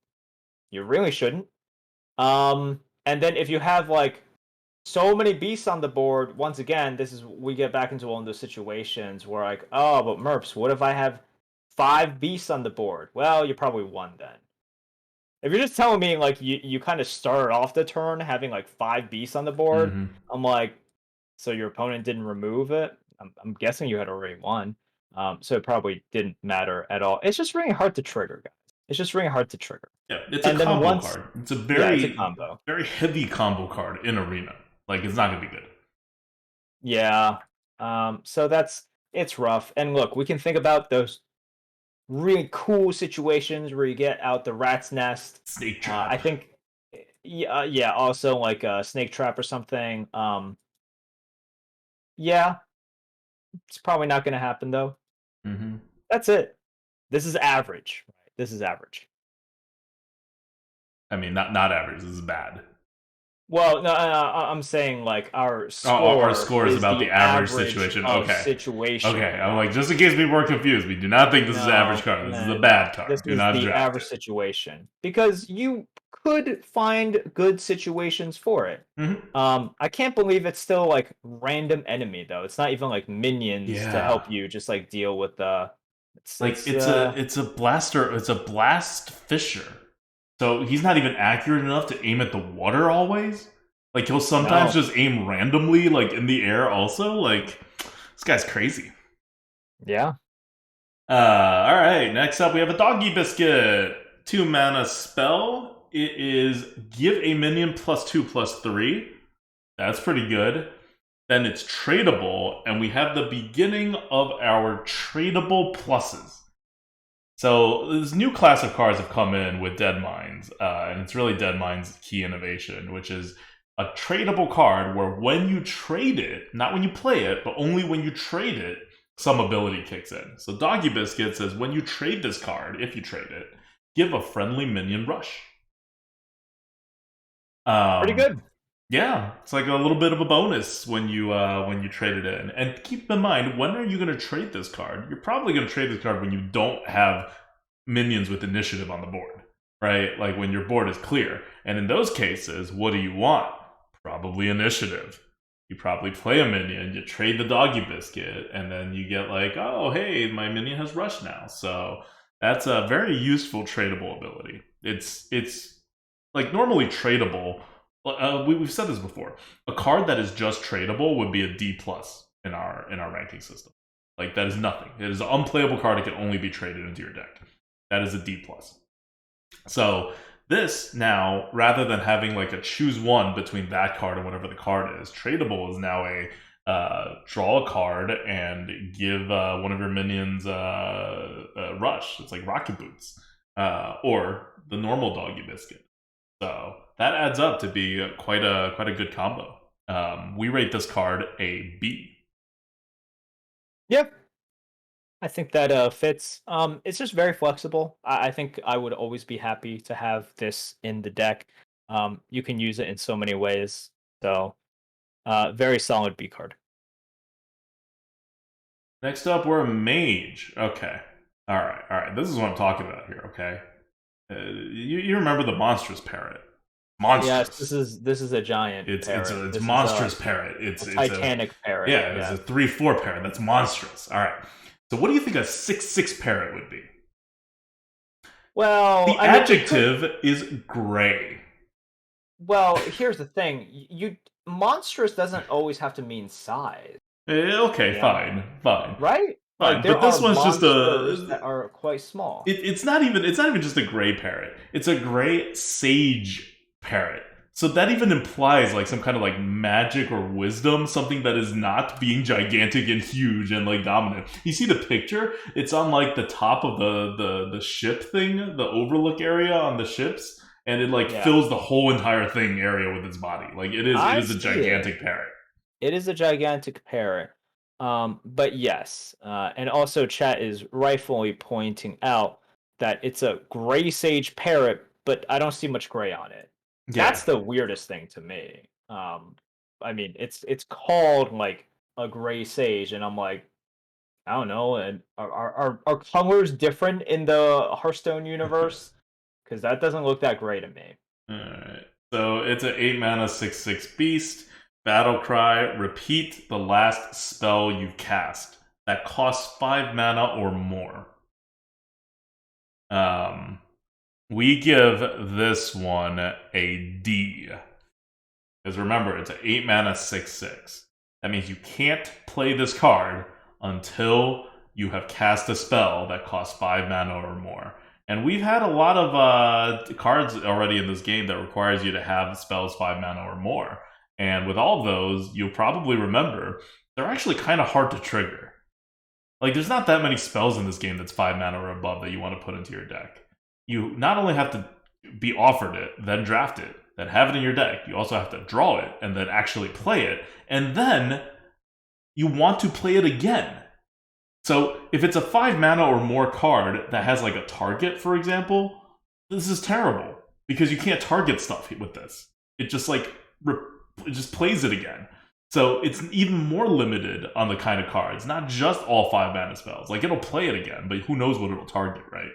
You really shouldn't. And then if you have like so many beasts on the board, once again, we get back into one of those situations where like, oh, but Merps, what if I have 5 beasts on the board? Well, you probably won then. If you're just telling me like you kind of started off the turn having like 5 beasts on the board, Mm-hmm. I'm like, so your opponent didn't remove it. I'm guessing you had already won. So it probably didn't matter at all. It's just really hard to trigger, guys. It's just really hard to trigger. Yeah, it's a And then combo once, card. It's a yeah, it's a very, combo. very heavy combo card in Arena. Like, it's not going to be good. Yeah. So it's rough. And look, we can think about those really cool situations where you get out the rat's nest. Snake I Trap. think, yeah. Also like a snake trap or something. Yeah, it's probably not going to happen though. Mm-hmm. That's it. This is average. Right? This is average. I mean, not average. This is bad. Well, no, I'm saying like our Our score score is is about the the average average situation. of Okay. situation. Okay. I'm like, just in case people are confused, we do not think this is an average card. This is a No. bad This card. Do is not the draft average it. situation because you could find good situations for it. Mm-hmm. I can't believe it's still like random enemy though. It's not even like minions to Yeah. help you just like deal with the. Like it's a blaster. It's a blast fisher. So he's not even accurate enough to aim at the water always. Like he'll sometimes No. just aim randomly, like in the air. Also, like this guy's crazy. Yeah. All right. Next up, we have a Doggie Biscuit, 2 mana spell. It is give a minion +2/+3. That's pretty good. Then it's tradable, and we have the beginning of our tradable pluses. So this new class of cards have come in with Deadmines, and it's really Deadmines' key innovation, which is a tradable card where when you trade it, not when you play it, but only when you trade it, some ability kicks in. So Doggy Biscuit says when you trade this card, if you trade it, give a friendly minion rush. Pretty Um, good. yeah, it's like a little bit of a bonus when you trade it in. And keep in mind, when are you going to trade this card? You're probably going to trade this card when you don't have minions with initiative on the board, right? Like when your board is clear. And in those cases, what do you want? Probably initiative. You probably play a minion, you trade the Doggy Biscuit, and then you get like, oh, hey, my minion has rush now. So that's a very useful tradable ability. It's like normally tradable. We've said this before. A card that is just tradable would be a D plus in our ranking system. Like that is nothing. It is an unplayable card. It can only be traded into your deck. That is a D plus. So this now, rather than having like a choose one between that card and whatever the card is, tradable is now a draw a card and give one of your minions rush. It's like Rocket Boots or the normal Doggy Biscuit. So that adds up to be quite a good combo. We rate this card a B. Yep. I think that fits. It's just very flexible. I think I would always be happy to have this in the deck. You can use it in so many ways. So, very solid B card. Next up, we're a mage. Okay. All right. This is what I'm talking about here, okay? You remember the monstrous parrot? Yes, Monstrous. this is a giant It's parrot. it's This monstrous is parrot. a Titanic parrot. yeah, it's Yeah. a 3/4 parrot. That's monstrous. All right. So what do you think a 6/6 parrot would be? Well, The I mean, adjective is gray. well, here's the thing. You monstrous doesn't always have to mean size. Okay, Yeah. fine. Right? Fine, Like there but this are one's just monsters that a. are quite small. It's not even just a gray parrot. It's a gray sage parrot. So that even implies like some kind of like magic or wisdom, something that is not being gigantic and huge and like dominant. You see the picture? It's on like the top of the ship thing, the overlook area on the ships, and it like Yeah. fills the whole entire thing area with its body. Like it is a see gigantic parrot. It is a gigantic parrot. But yes, and also chat is rightfully pointing out that it's a gray sage parrot, but I don't see much gray on it. Yeah. That's the weirdest thing to me. I mean, it's called like a gray sage, and I'm like, I don't know. And are colors different in the Hearthstone universe? Because that doesn't look that gray to me. Alright. So it's an 8 mana 6/6 beast. Battlecry, repeat the last spell you cast. That costs 5 mana or more. We give this one a D. Because remember, it's an 8 mana 6/6. That means you can't play this card until you have cast a spell that costs 5 mana or more. And we've had a lot of cards already in this game that requires you to have spells 5 mana or more. And with all those, you'll probably remember, they're actually kind of hard to trigger. Like, there's not that many spells in this game that's 5 mana or above that you want to put into your deck. You not only have to be offered it, then draft it, then have it in your deck, you also have to draw it, and then actually play it, and then you want to play it again. So, if it's a 5 mana or more card that has like a target, for example, this is terrible. Because you can't target stuff with this. It just like it just plays it again. So it's even more limited on the kind of cards, not just all 5 mana spells. Like it'll play it again, but who knows what it'll target, right?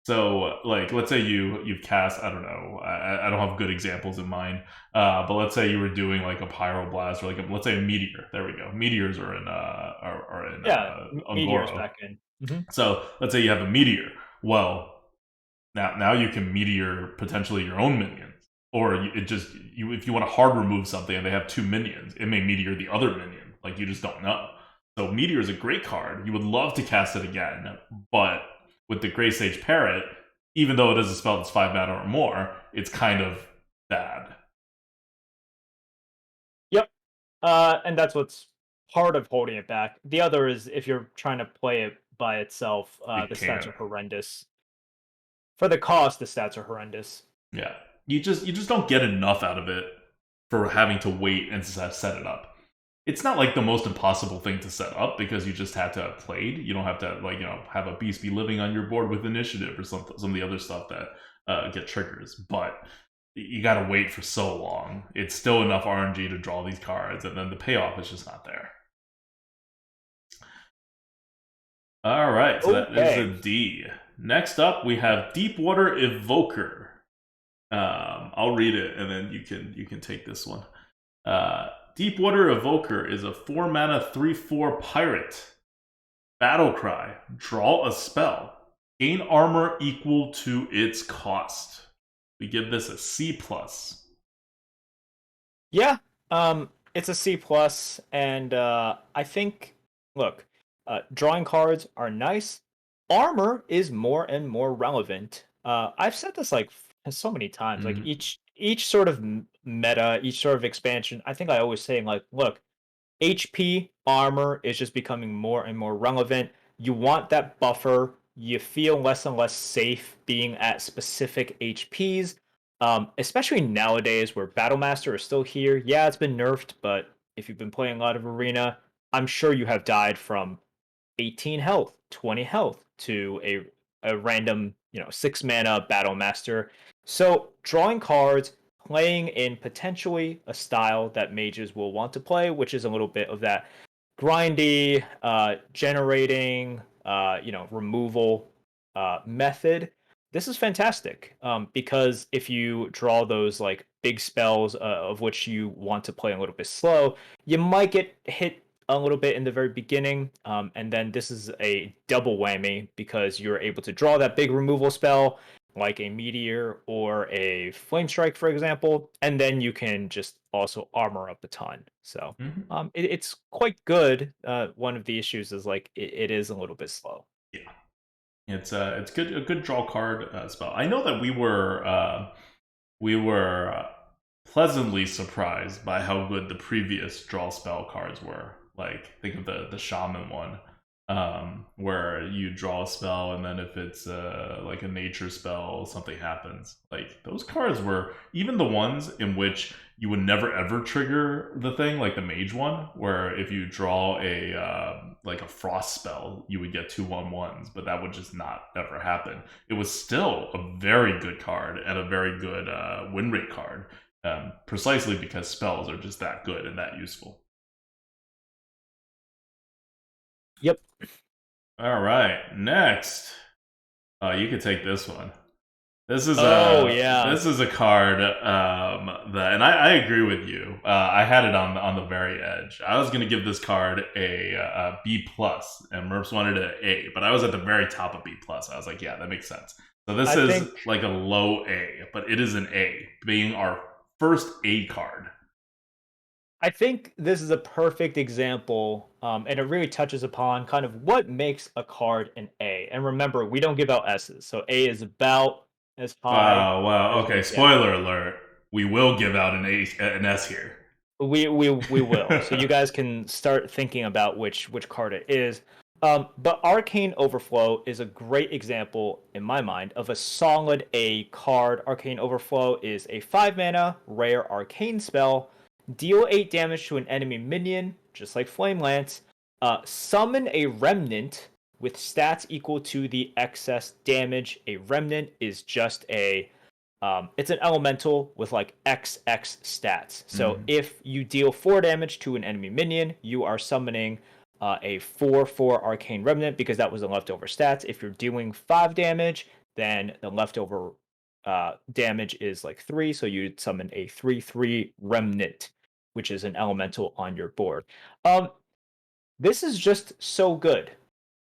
So like let's say you've cast, I don't know, I don't have good examples in mind, but let's say you were doing like a pyroblast or like let's say a meteor. There we go. Meteors are in Meteors Ungoro. back in. So let's say you have a meteor. Well, Now you can meteor potentially your own minions, or if you want to hard remove something and they have two minions, it may meteor the other minion. Like you just don't know. So meteor is a great card. You would love to cast it again, but with the Grey Sage Parrot, even though it is a spell that's 5 mana or more, it's kind of bad. Yep. And that's what's part of holding it back. The other is if you're trying to play it by itself, It the stats can't. are horrendous. For the cost, the stats are horrendous. Yeah, you just don't get enough out of it for having to wait and set it up. It's not like the most impossible thing to set up because you just had to have played. You don't have to have a beast be living on your board with initiative or some of the other stuff that get triggers. But you got to wait for so long. It's still enough RNG to draw these cards, and then the payoff is just not there. All right, so that is a D. Next up, we have Deepwater Evoker. I'll read it, and then you can take this one. Deepwater Evoker is a 4-mana 3/4 pirate. Battlecry. Draw a spell. Gain armor equal to its cost. We give this a C+. Yeah, it's a C+, and I think, look, drawing cards are nice. Armor is more and more relevant. I've said this like so many times. Like each sort of meta, each sort of expansion. I think I always say like, look, HP armor is just becoming more and more relevant. You want that buffer. You feel less and less safe being at specific HPs, especially nowadays where Battlemaster is still here. Yeah, it's been nerfed, but if you've been playing a lot of Arena, I'm sure you have died from 18 health, 20 health to a random, 6 mana Battlemaster. So drawing cards, playing in potentially a style that mages will want to play, which is a little bit of that grindy, generating, removal method. This is fantastic because if you draw those like big spells of which you want to play a little bit slow, you might get hit a little bit in the very beginning, and then this is a double whammy because you're able to draw that big removal spell like a meteor or a flame strike, for example, and then you can just also armor up a ton. So it's quite good. One of the issues is like it is a little bit slow. Yeah, it's good, a good draw card spell. I know that we were pleasantly surprised by how good the previous draw spell cards were. Like think of the shaman one, where you draw a spell and then if it's like a nature spell, something happens. Like those cards were, even the ones in which you would never ever trigger the thing, like the mage one, where if you draw a like a frost spell, you would get 2/1/1s, but that would just not ever happen. It was still a very good card and a very good win rate card, precisely because spells are just that good and that useful. Yep. All right, next. You can take this one. This is this is a card that, and I agree with you. I had it on the very edge. I was gonna give this card a B plus, and Merps wanted an A, but I was at the very top of B plus. I was like, yeah, that makes sense. So this is like a low A, but it is an A, being our first A card. I think this is a perfect example, and it really touches upon kind of what makes a card an A. And remember, we don't give out S's, so A is about as high. Wow. Okay, spoiler alert. We will give out an S here. We will. So you guys can start thinking about which card it is. But Arcane Overflow is a great example, in my mind, of a solid A card. Arcane Overflow is a 5-mana rare arcane spell. Deal 8 damage to an enemy minion, just like Flame Lance. Summon a remnant with stats equal to the excess damage. A remnant is just it's an elemental with like XX stats. So if you deal 4 damage to an enemy minion, you are summoning a 4/4 arcane remnant because that was the leftover stats. If you're dealing 5 damage, then the leftover damage is like 3, so you'd summon a 3/3 remnant, which is an elemental on your board. This is just so good.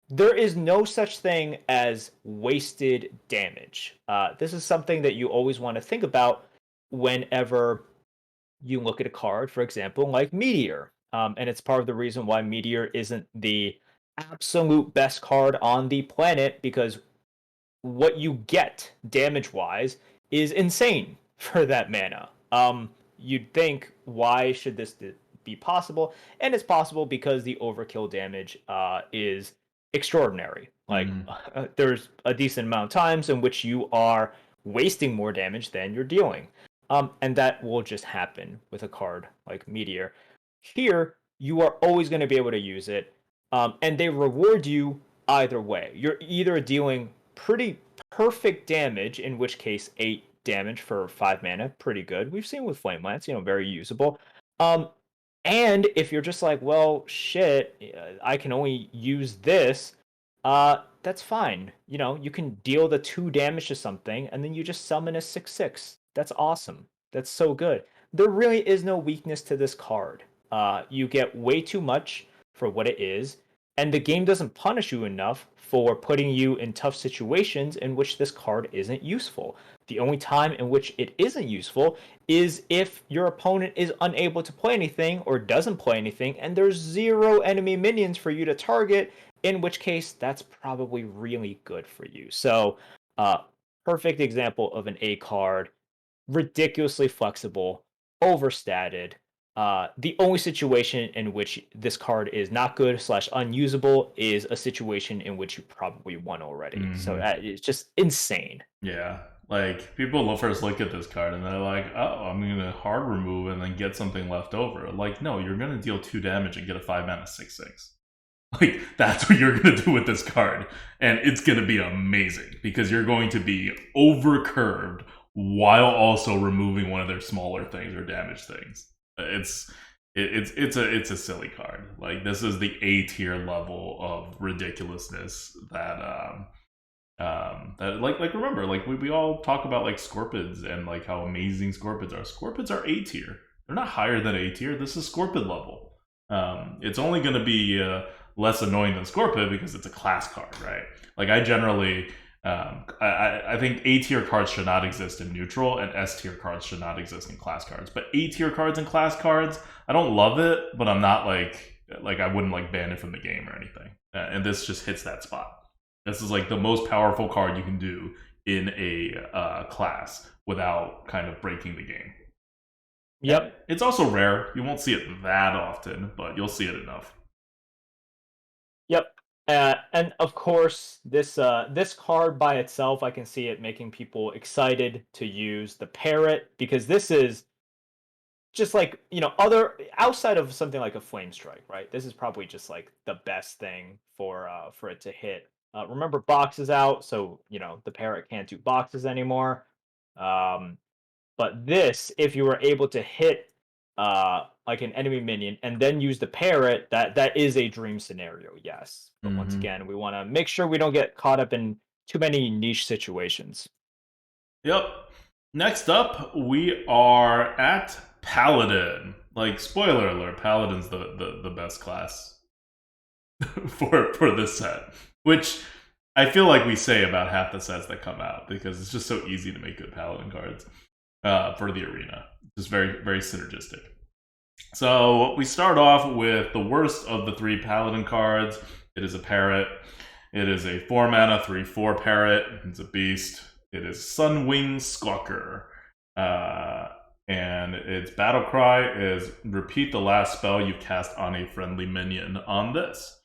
there is no such thing as wasted damage. This is something that you always want to think about whenever you look at a card, for example, like Meteor. And it's part of the reason why Meteor isn't the absolute best card on the planet, because what you get damage wise is insane for that mana. You'd think, why should this be possible? And it's possible because the overkill damage is extraordinary. Like, Mm. there's a decent amount of times in which you are wasting more damage than you're dealing. And that will just happen with a card like Meteor. Here, you are always going to be able to use it, and they reward you either way. You're either dealing pretty perfect damage, in which case 8 damage for 5 mana, pretty good. We've seen with Flame Lance, very usable. Um, and if you're just like, well, shit, I can only use this, that's fine. You can deal the 2 damage to something, and then you just summon a 6/6. That's awesome. That's so good. There really is no weakness to this card. You get way too much for what it is, and the game doesn't punish you enough for putting you in tough situations in which this card isn't useful. The only time in which it isn't useful is if your opponent is unable to play anything or doesn't play anything, and there's 0 enemy minions for you to target, in which case that's probably really good for you. So, perfect example of an A card, ridiculously flexible, overstated. The only situation in which this card is not good slash unusable is a situation in which you probably won already. So it's just insane. Yeah. Like, people will first look at this card and they're like, oh, I'm going to hard remove and then get something left over. Like, no, you're going to deal 2 damage and get a 5 mana 6/6. Like, that's what you're going to do with this card. And it's going to be amazing because you're going to be overcurved while also removing one of their smaller things or damage things. It's a silly card. Like, this is the A tier level of ridiculousness that like remember, like we all talk about like Scorpids and like how amazing Scorpids are. Scorpids are A tier. They're not higher than A tier. This is Scorpid level. It's only going to be less annoying than Scorpid because it's a class card, right? Like, I generally I think A tier cards should not exist in neutral, and S tier cards should not exist in class cards. But A tier cards and class cards, I don't love it, but I'm not like I wouldn't like ban it from the game or anything. And this just hits that spot. This is like the most powerful card you can do in a class without kind of breaking the game. Yep. And it's also rare. You won't see it that often, but you'll see it enough. Yep. And of course, this card by itself, I can see it making people excited to use the Parrot, because this is just like, other outside of something like a Flame Strike, right? This is probably just like the best thing for it to hit. Remember, Box is out, so the Parrot can't do boxes anymore. But this, if you were able to hit like an enemy minion and then use the Parrot, that is a dream scenario, yes. But once again, we want to make sure we don't get caught up in too many niche situations. Yep. Next up, we are at Paladin. Like, spoiler alert, Paladin's the best class for this set, which I feel like we say about half the sets that come out because it's just so easy to make good Paladin cards for the arena. Just very, very synergistic. So we start off with the worst of the 3 Paladin cards. It is a Parrot. It is a 4 mana 3/4 Parrot. It's a beast. It is Sunwing Squawker. And its Battlecry is repeat the last spell you cast on a friendly minion on this.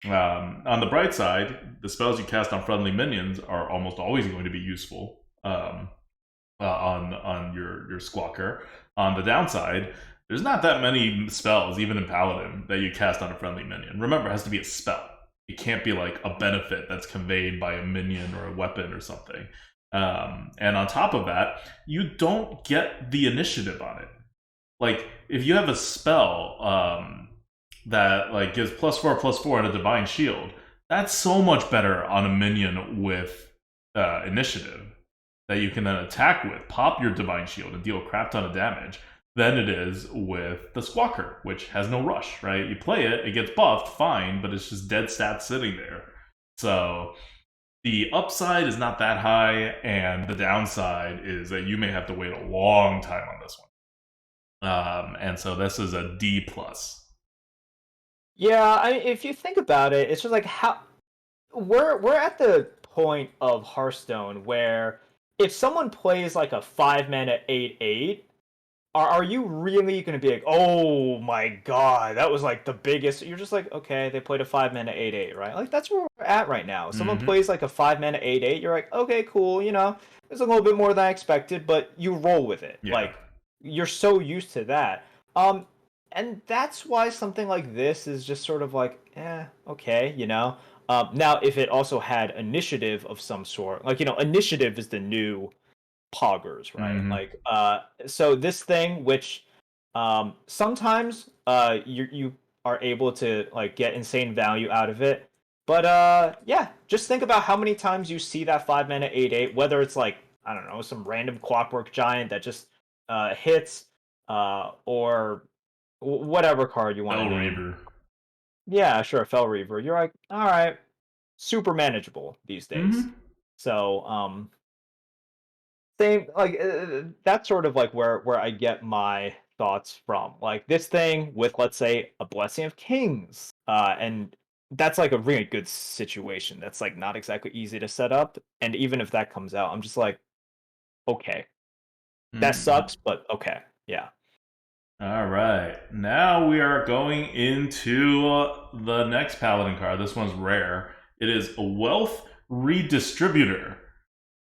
On the bright side, the spells you cast on friendly minions are almost always going to be useful on your Squawker. On the downside, there's not that many spells, even in Paladin, that you cast on a friendly minion. Remember, it has to be a spell. It can't be like a benefit that's conveyed by a minion or a weapon or something. And on top of that, you don't get the initiative on it. Like, if you have a spell that like gives +4/+4 and a divine shield, that's so much better on a minion with initiative that you can then attack with, pop your divine shield and deal a crap ton of damage, than it is with the Squawker, which has no rush, right? You play it, it gets buffed, fine, but it's just dead stats sitting there. So the upside is not that high, and the downside is that you may have to wait a long time on this one. And so this is a D plus. Yeah, if you think about it, it's just like how we're at the point of Hearthstone where if someone plays like a 5 mana 8/8, are you really going to be like, oh my god, that was like the biggest? You're just like, okay, they played a 5 mana 8/8, right? Like that's where we're at right now. Someone Mm-hmm. plays like a 5 mana 8/8, you're like, okay, cool, it's a little bit more than I expected, but you roll with it. Yeah. Like you're so used to that. Um, and that's why something like this is just sort of like, okay. Now, if it also had initiative of some sort, like initiative is the new poggers, right? Mm-hmm. Like so this thing which sometimes you are able to like get insane value out of it. But yeah, just think about how many times you see that 5 mana 8/8, whether it's like, I don't know, some random clockwork giant that just hits or whatever card you want to Bell name. Reaver. Yeah, sure, Fell Reaver. You're like, all right, super manageable these days. Mm-hmm. So same like that's sort of like where I get my thoughts from. Like this thing with, let's say, a Blessing of Kings, and that's like a really good situation. That's like not exactly easy to set up, and even if that comes out, I'm just like, okay, that Mm-hmm. sucks, but okay, yeah. All right. Now we are going into the next Paladin card. This one's rare. It is a Wealth Redistributor.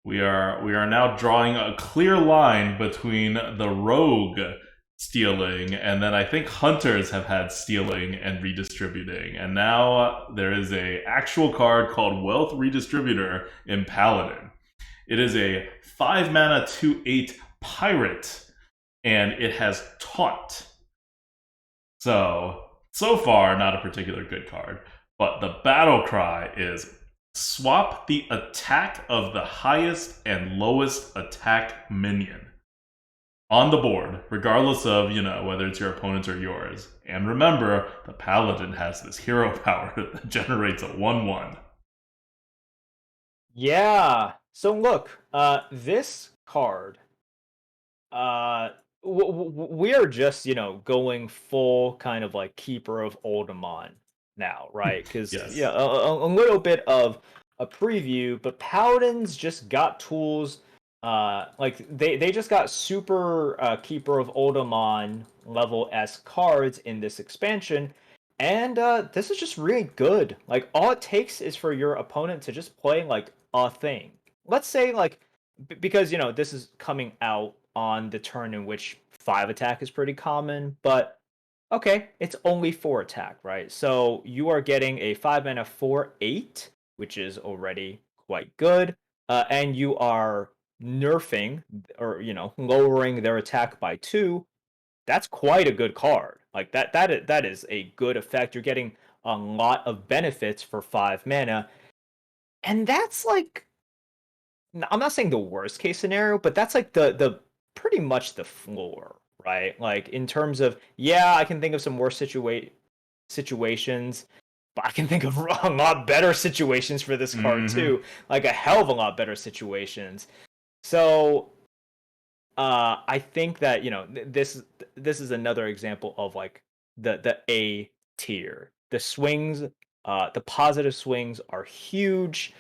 We are now drawing a clear line between the rogue stealing, and then I think hunters have had stealing and redistributing, and now there is a actual card called Wealth Redistributor in Paladin. It is a 5 mana 2/8 pirate, and it has taunt. So far, not a particular good card. But the battle cry is swap the attack of the highest and lowest attack minion on the board, regardless of, whether it's your opponent's or yours. And remember, the paladin has this hero power that generates a 1/1. Yeah. So look, this card, uh, we are just going full kind of like Keeper of Oldemon now, right? Because yeah, Yes. a little bit of a preview, but Paladins just got tools. Like they just got super Keeper of Oldemon level S cards in this expansion, and this is just really good. Like all it takes is for your opponent to just play like a thing. Let's say like because this is coming out on the turn in which 5 attack is pretty common, but okay, it's only 4 attack, right? So you are getting a 5 mana 4/8, which is already quite good, and you are nerfing or lowering their attack by 2. That's quite a good card. Like that is a good effect. You're getting a lot of benefits for 5 mana, and that's like, I'm not saying the worst case scenario, but that's like the pretty much the floor, right? Like in terms of, yeah, I can think of some worse situations, but I can think of a lot better situations for this card Mm-hmm. too, like a hell of a lot better situations. So I think that this is another example of like the A tier. The swings, the positive swings are huge.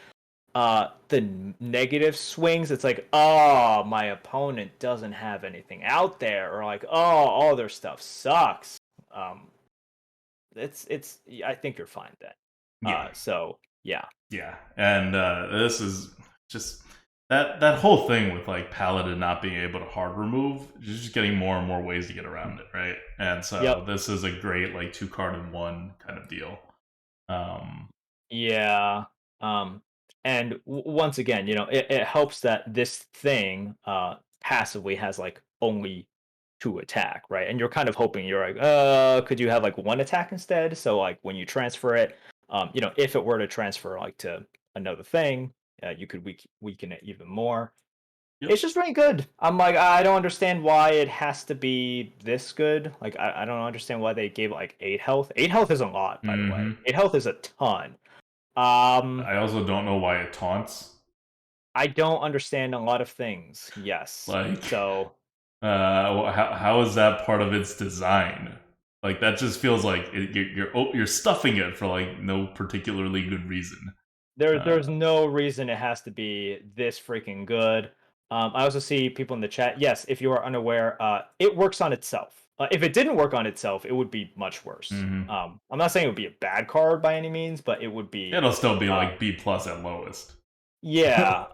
The negative swings, it's like, oh, my opponent doesn't have anything out there, or like, oh, all their stuff sucks. um it's I think you're fine then. Yeah. So yeah. Yeah, and this is just that whole thing with like Paladin not being able to hard remove, just getting more and more ways to get around it, right? And so Yep. this is a great like 2 card in one kind of deal. Um, Yeah. um and once again, it helps that this thing passively has like only 2 attack, right? And you're kind of hoping, you're like, could you have like 1 attack instead? So like when you transfer it, if it were to transfer like to another thing, you could weaken it even more. yep. It's just really good. I'm like, I don't understand why it has to be this good. Like I don't understand why they gave it like 8 health. 8 health is a lot, by the way. Mm-hmm. 8 health is a ton. I also don't know why it taunts. I don't understand a lot of things. Yes. Like, So how is that part of its design? Like that just feels like you're stuffing it for like no particularly good reason. there's no reason it has to be this freaking good. I also see people in the chat. Yes, if you are unaware, it works on itself. If it didn't work on itself, it would be much worse. Mm-hmm. I'm not saying it would be a bad card by any means, but it would be. It'll still be Uh, like B plus at lowest. yeah.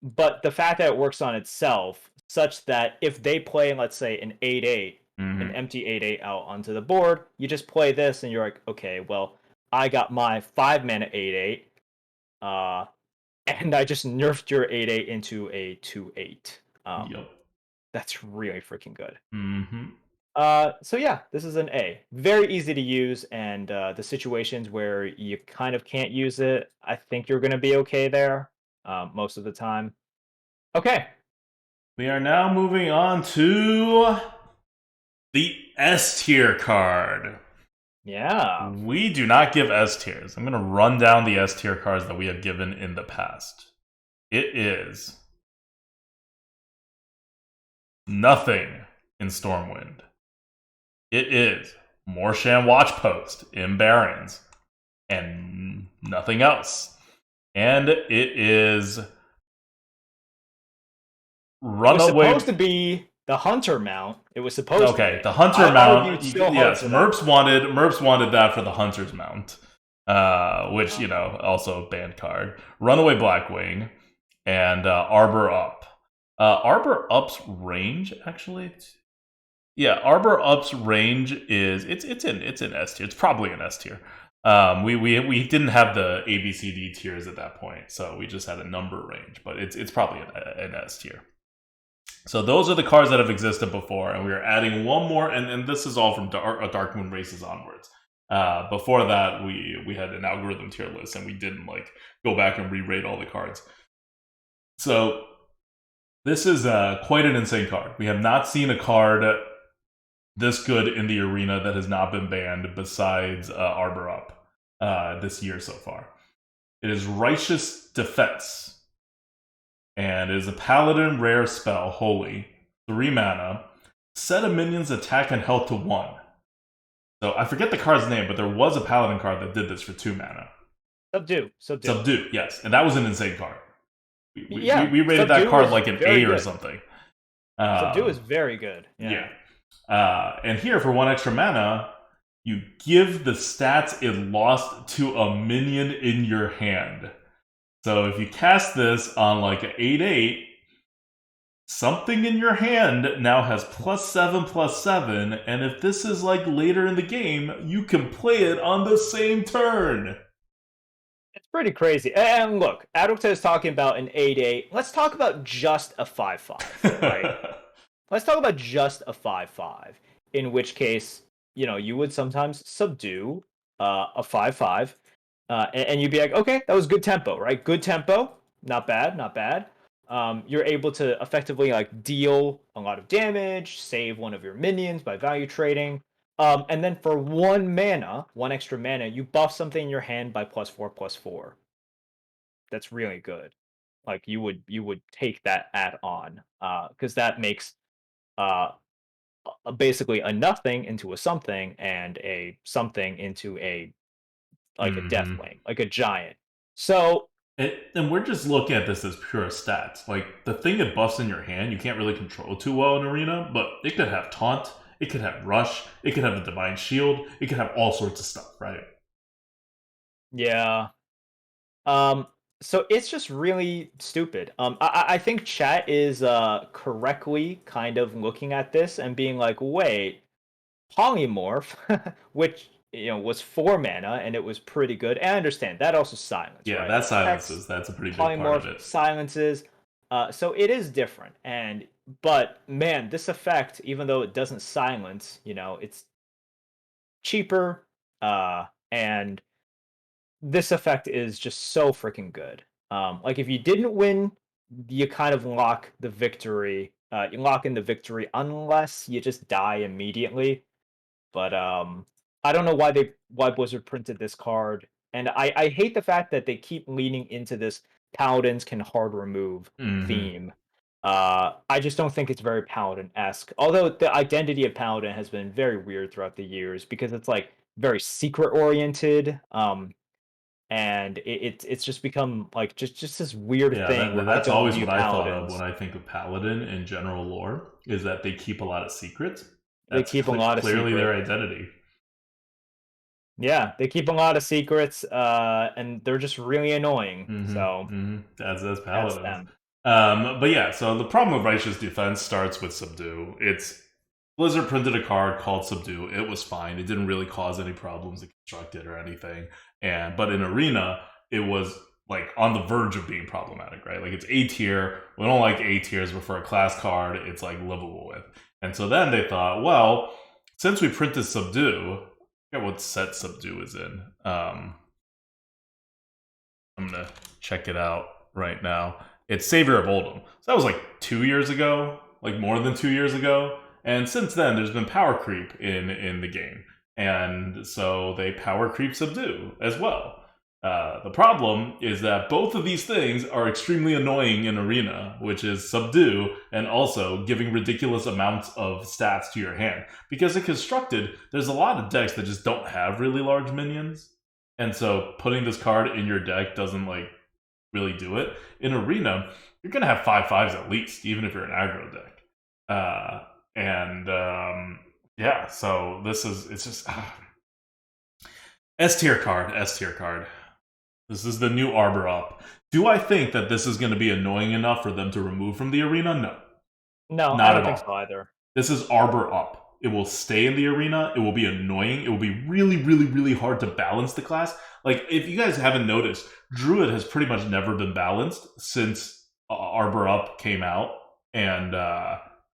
But the fact that it works on itself, such that if they play, let's say, an 8/8, an Mm-hmm. empty 8/8 out onto the board, you just play this, and you're like, okay, well, I got my 5 mana 8/8. Uh, and I just nerfed your 8/8 into a 2/8. Yep. That's really freaking good. Mm-hmm. So yeah, this is an A. Very easy to use, and the situations where you kind of can't use it, I think you're gonna be okay there, most of the time. Okay. We are now moving on to the S tier card. Yeah. We do not give S tiers. I'm going to run down the S tier cards that we have given in the past. It is nothing in Stormwind. It is Morshan Watchpost in Barrens, and nothing else. And it is It was Runaway. supposed to be the Hunter mount. It was supposed to Okay, be. the Hunter I mount. argued so hard Yes, for that. Merps wanted that for the Hunter's mount, which also a banned card. Runaway Blackwing and Arbor Up. Arbor Up's range actually. Yeah, Arbor Up's range is it's in S tier. It's probably an S tier. We didn't have the A B C D tiers at that point, so we just had a number range, but it's probably an S tier. So those are the cards that have existed before, and we are adding one more, and this is all from Dark Moon Races onwards. Before that, we had an algorithm tier list, and we didn't like go back and re-rate all the cards. So this is quite an insane card. We have not seen a card this good in the arena that has not been banned besides Arbor Up this year so far. It is Righteous Defense, and it is a Paladin rare spell, Holy, 3 mana. Set a minion's attack and health to 1. So I forget the card's name, but there was a Paladin card that did this for 2 mana. Subdue. Yes, and that was an insane card. We rated Subdue that card was like an very A or good. something. Subdue is very good. Yeah. And here, for 1 extra mana, you give the stats it lost to a minion in your hand. So if you cast this on like an 8/8, something in your hand now has +7/+7, and if this is like later in the game, you can play it on the same turn. It's pretty crazy. And look, Adulta is talking about an 8/8. Let's talk about just a 5/5, right? Let's talk about just a 5/5. In which case, you would sometimes subdue a 5/5, and you'd be like, okay, that was good tempo, right? Good tempo, not bad, not bad. You're able to effectively like deal a lot of damage, save one of your minions by value trading. And then for 1 extra mana, you buff something in your hand by +4/+4. That's really good. Like you would take that add on, because that makes uh basically a nothing into a something, and a something into a like a Mm-hmm. deathwing, like a giant. So And we're just looking at this as pure stats. Like, the thing it buffs in your hand, you can't really control too well in Arena, but it could have Taunt, it could have Rush, it could have a Divine Shield, it could have all sorts of stuff, right? yeah. So it's just really stupid. I think chat is correctly kind of looking at this and being like, wait, polymorph, which was 4 mana and it was pretty good. And I understand that also silence, Yeah, right? that Text, silences. That's a pretty big part of polymorph it. silences. So it is different. But man, this effect, even though it doesn't silence, it's cheaper. And this effect is just so freaking good. Like if you didn't win, you kind of lock the victory. You lock in the victory unless you just die immediately. But I don't know why Blizzard printed this card. And I hate the fact that they keep leaning into this paladins can hard remove Hmm. theme. I just don't think it's very paladin-esque. Although the identity of paladin has been very weird throughout the years because it's like very secret oriented. And it's just become like just this weird Yeah, thing where I that's don't always view what I thought of when paladins. I think of Paladin in general lore, is that they keep a lot of secrets. They That's keep a lot of clearly their secrets. identity. Yeah, they keep a lot of secrets, and they're just really annoying. Mm-hmm. So Mm-hmm. That's that's Paladins. them. But yeah, so the problem with Righteous Defense starts with Subdue. It's Blizzard printed a card called Subdue. It was fine. It didn't really cause any problems to construct it or anything. But in Arena, it was like on the verge of being problematic, right? Like it's A tier. We don't like A tiers, but for a class card, it's like livable with. And so then they thought, well, since we printed Subdue, I forget what set Subdue is in. I'm gonna check it out right now. It's Savior of Oldham. So that was like 2 years ago, like more than 2 years ago. And since then, there's been power creep in the game, and so they power creep Subdue as well. The problem is that both of these things are extremely annoying in Arena, which is Subdue and also giving ridiculous amounts of stats to your hand. Because in Constructed, there's a lot of decks that just don't have really large minions, and so putting this card in your deck doesn't like really do it. In Arena, you're gonna have 5/5s at least, even if you're an aggro deck. And Yeah, so this is it's just S tier card, S tier card. This is the new Arbor Up. Do I think that this is going to be annoying enough for them to remove from the arena? No, No, I not don't at think so all. either. This is Arbor Up. It will stay in the arena. It will be annoying. It will be really, really, really hard to balance the class. Like, if you guys haven't noticed, Druid has pretty much never been balanced since Arbor Up came out. And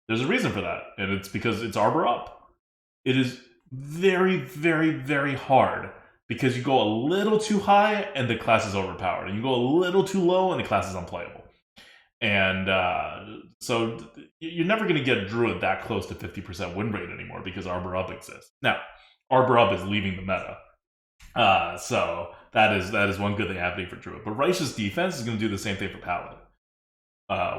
there's a reason for that. And it's because it's Arbor Up. It is very, very, very hard because you go a little too high and the class is overpowered. And you go a little too low and the class is unplayable. And so you're never going to get Druid that close to 50% win rate anymore because Arbor Up exists. Now, Arbor Up is leaving the meta. So that is one good thing happening for Druid. But Righteous Defense is going to do the same thing for Paladin.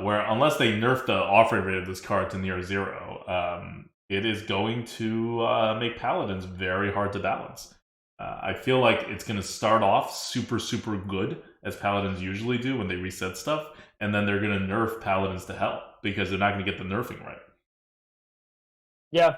Where unless they nerf the offering rate of this card to near zero, it is going to make Paladins very hard to balance. I feel like it's going to start off super, super good, as Paladins usually do when they reset stuff, and then they're going to nerf Paladins to hell because they're not going to get the nerfing right. Yeah.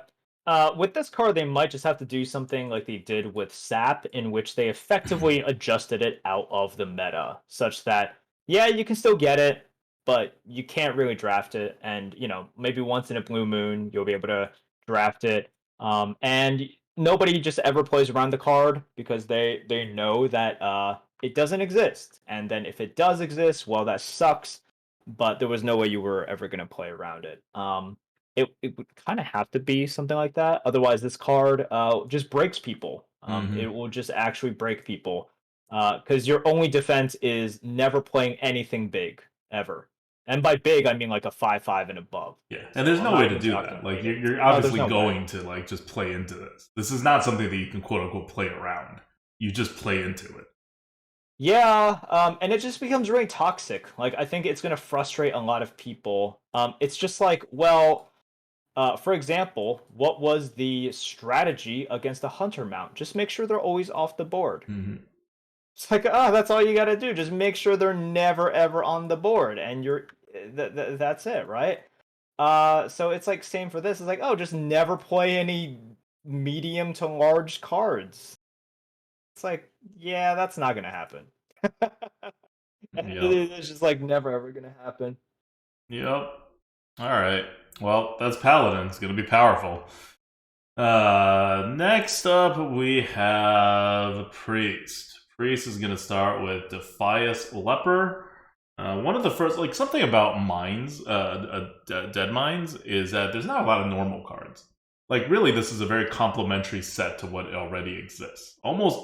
With this card, they might just have to do something like they did with Sap, in which they effectively adjusted it out of the meta, such that, yeah, you can still get it, but you can't really draft it. And, maybe once in a blue moon, you'll be able to draft it. And nobody just ever plays around the card because they know that it doesn't exist. And then if it does exist, well, that sucks, but there was no way you were ever going to play around it. It would kind of have to be something like that. Otherwise, this card just breaks people. It Mm-hmm. will just actually break people because your only defense is never playing anything big ever. And by big, I mean like a 5/5 and above. Yeah, and So there's I'm no not way to even do talking that. Like minions. you're No, there's obviously no way. going to like just play into this. This is not something that you can quote unquote play around. You just play into it. Yeah, and it just becomes really toxic. Like I think it's gonna frustrate a lot of people. It's just like, well, for example, what was the strategy against a hunter mount? Just make sure they're always off the board. Mm-hmm. It's like, oh, that's all you got to do. Just make sure they're never ever on the board, and that's it, right? So it's like same for this. It's like, oh, just never play any medium to large cards. It's like, yeah, that's not gonna happen. Yep. It's just like never ever gonna happen. Yep. All right. Well, that's Paladin. It's gonna be powerful. Next up we have Priest. Priest is gonna start with Defias Leper. One of the first, like something about mines, Deadmines, is that there's not a lot of normal cards. Like really, this is a very complementary set to what already exists. Almost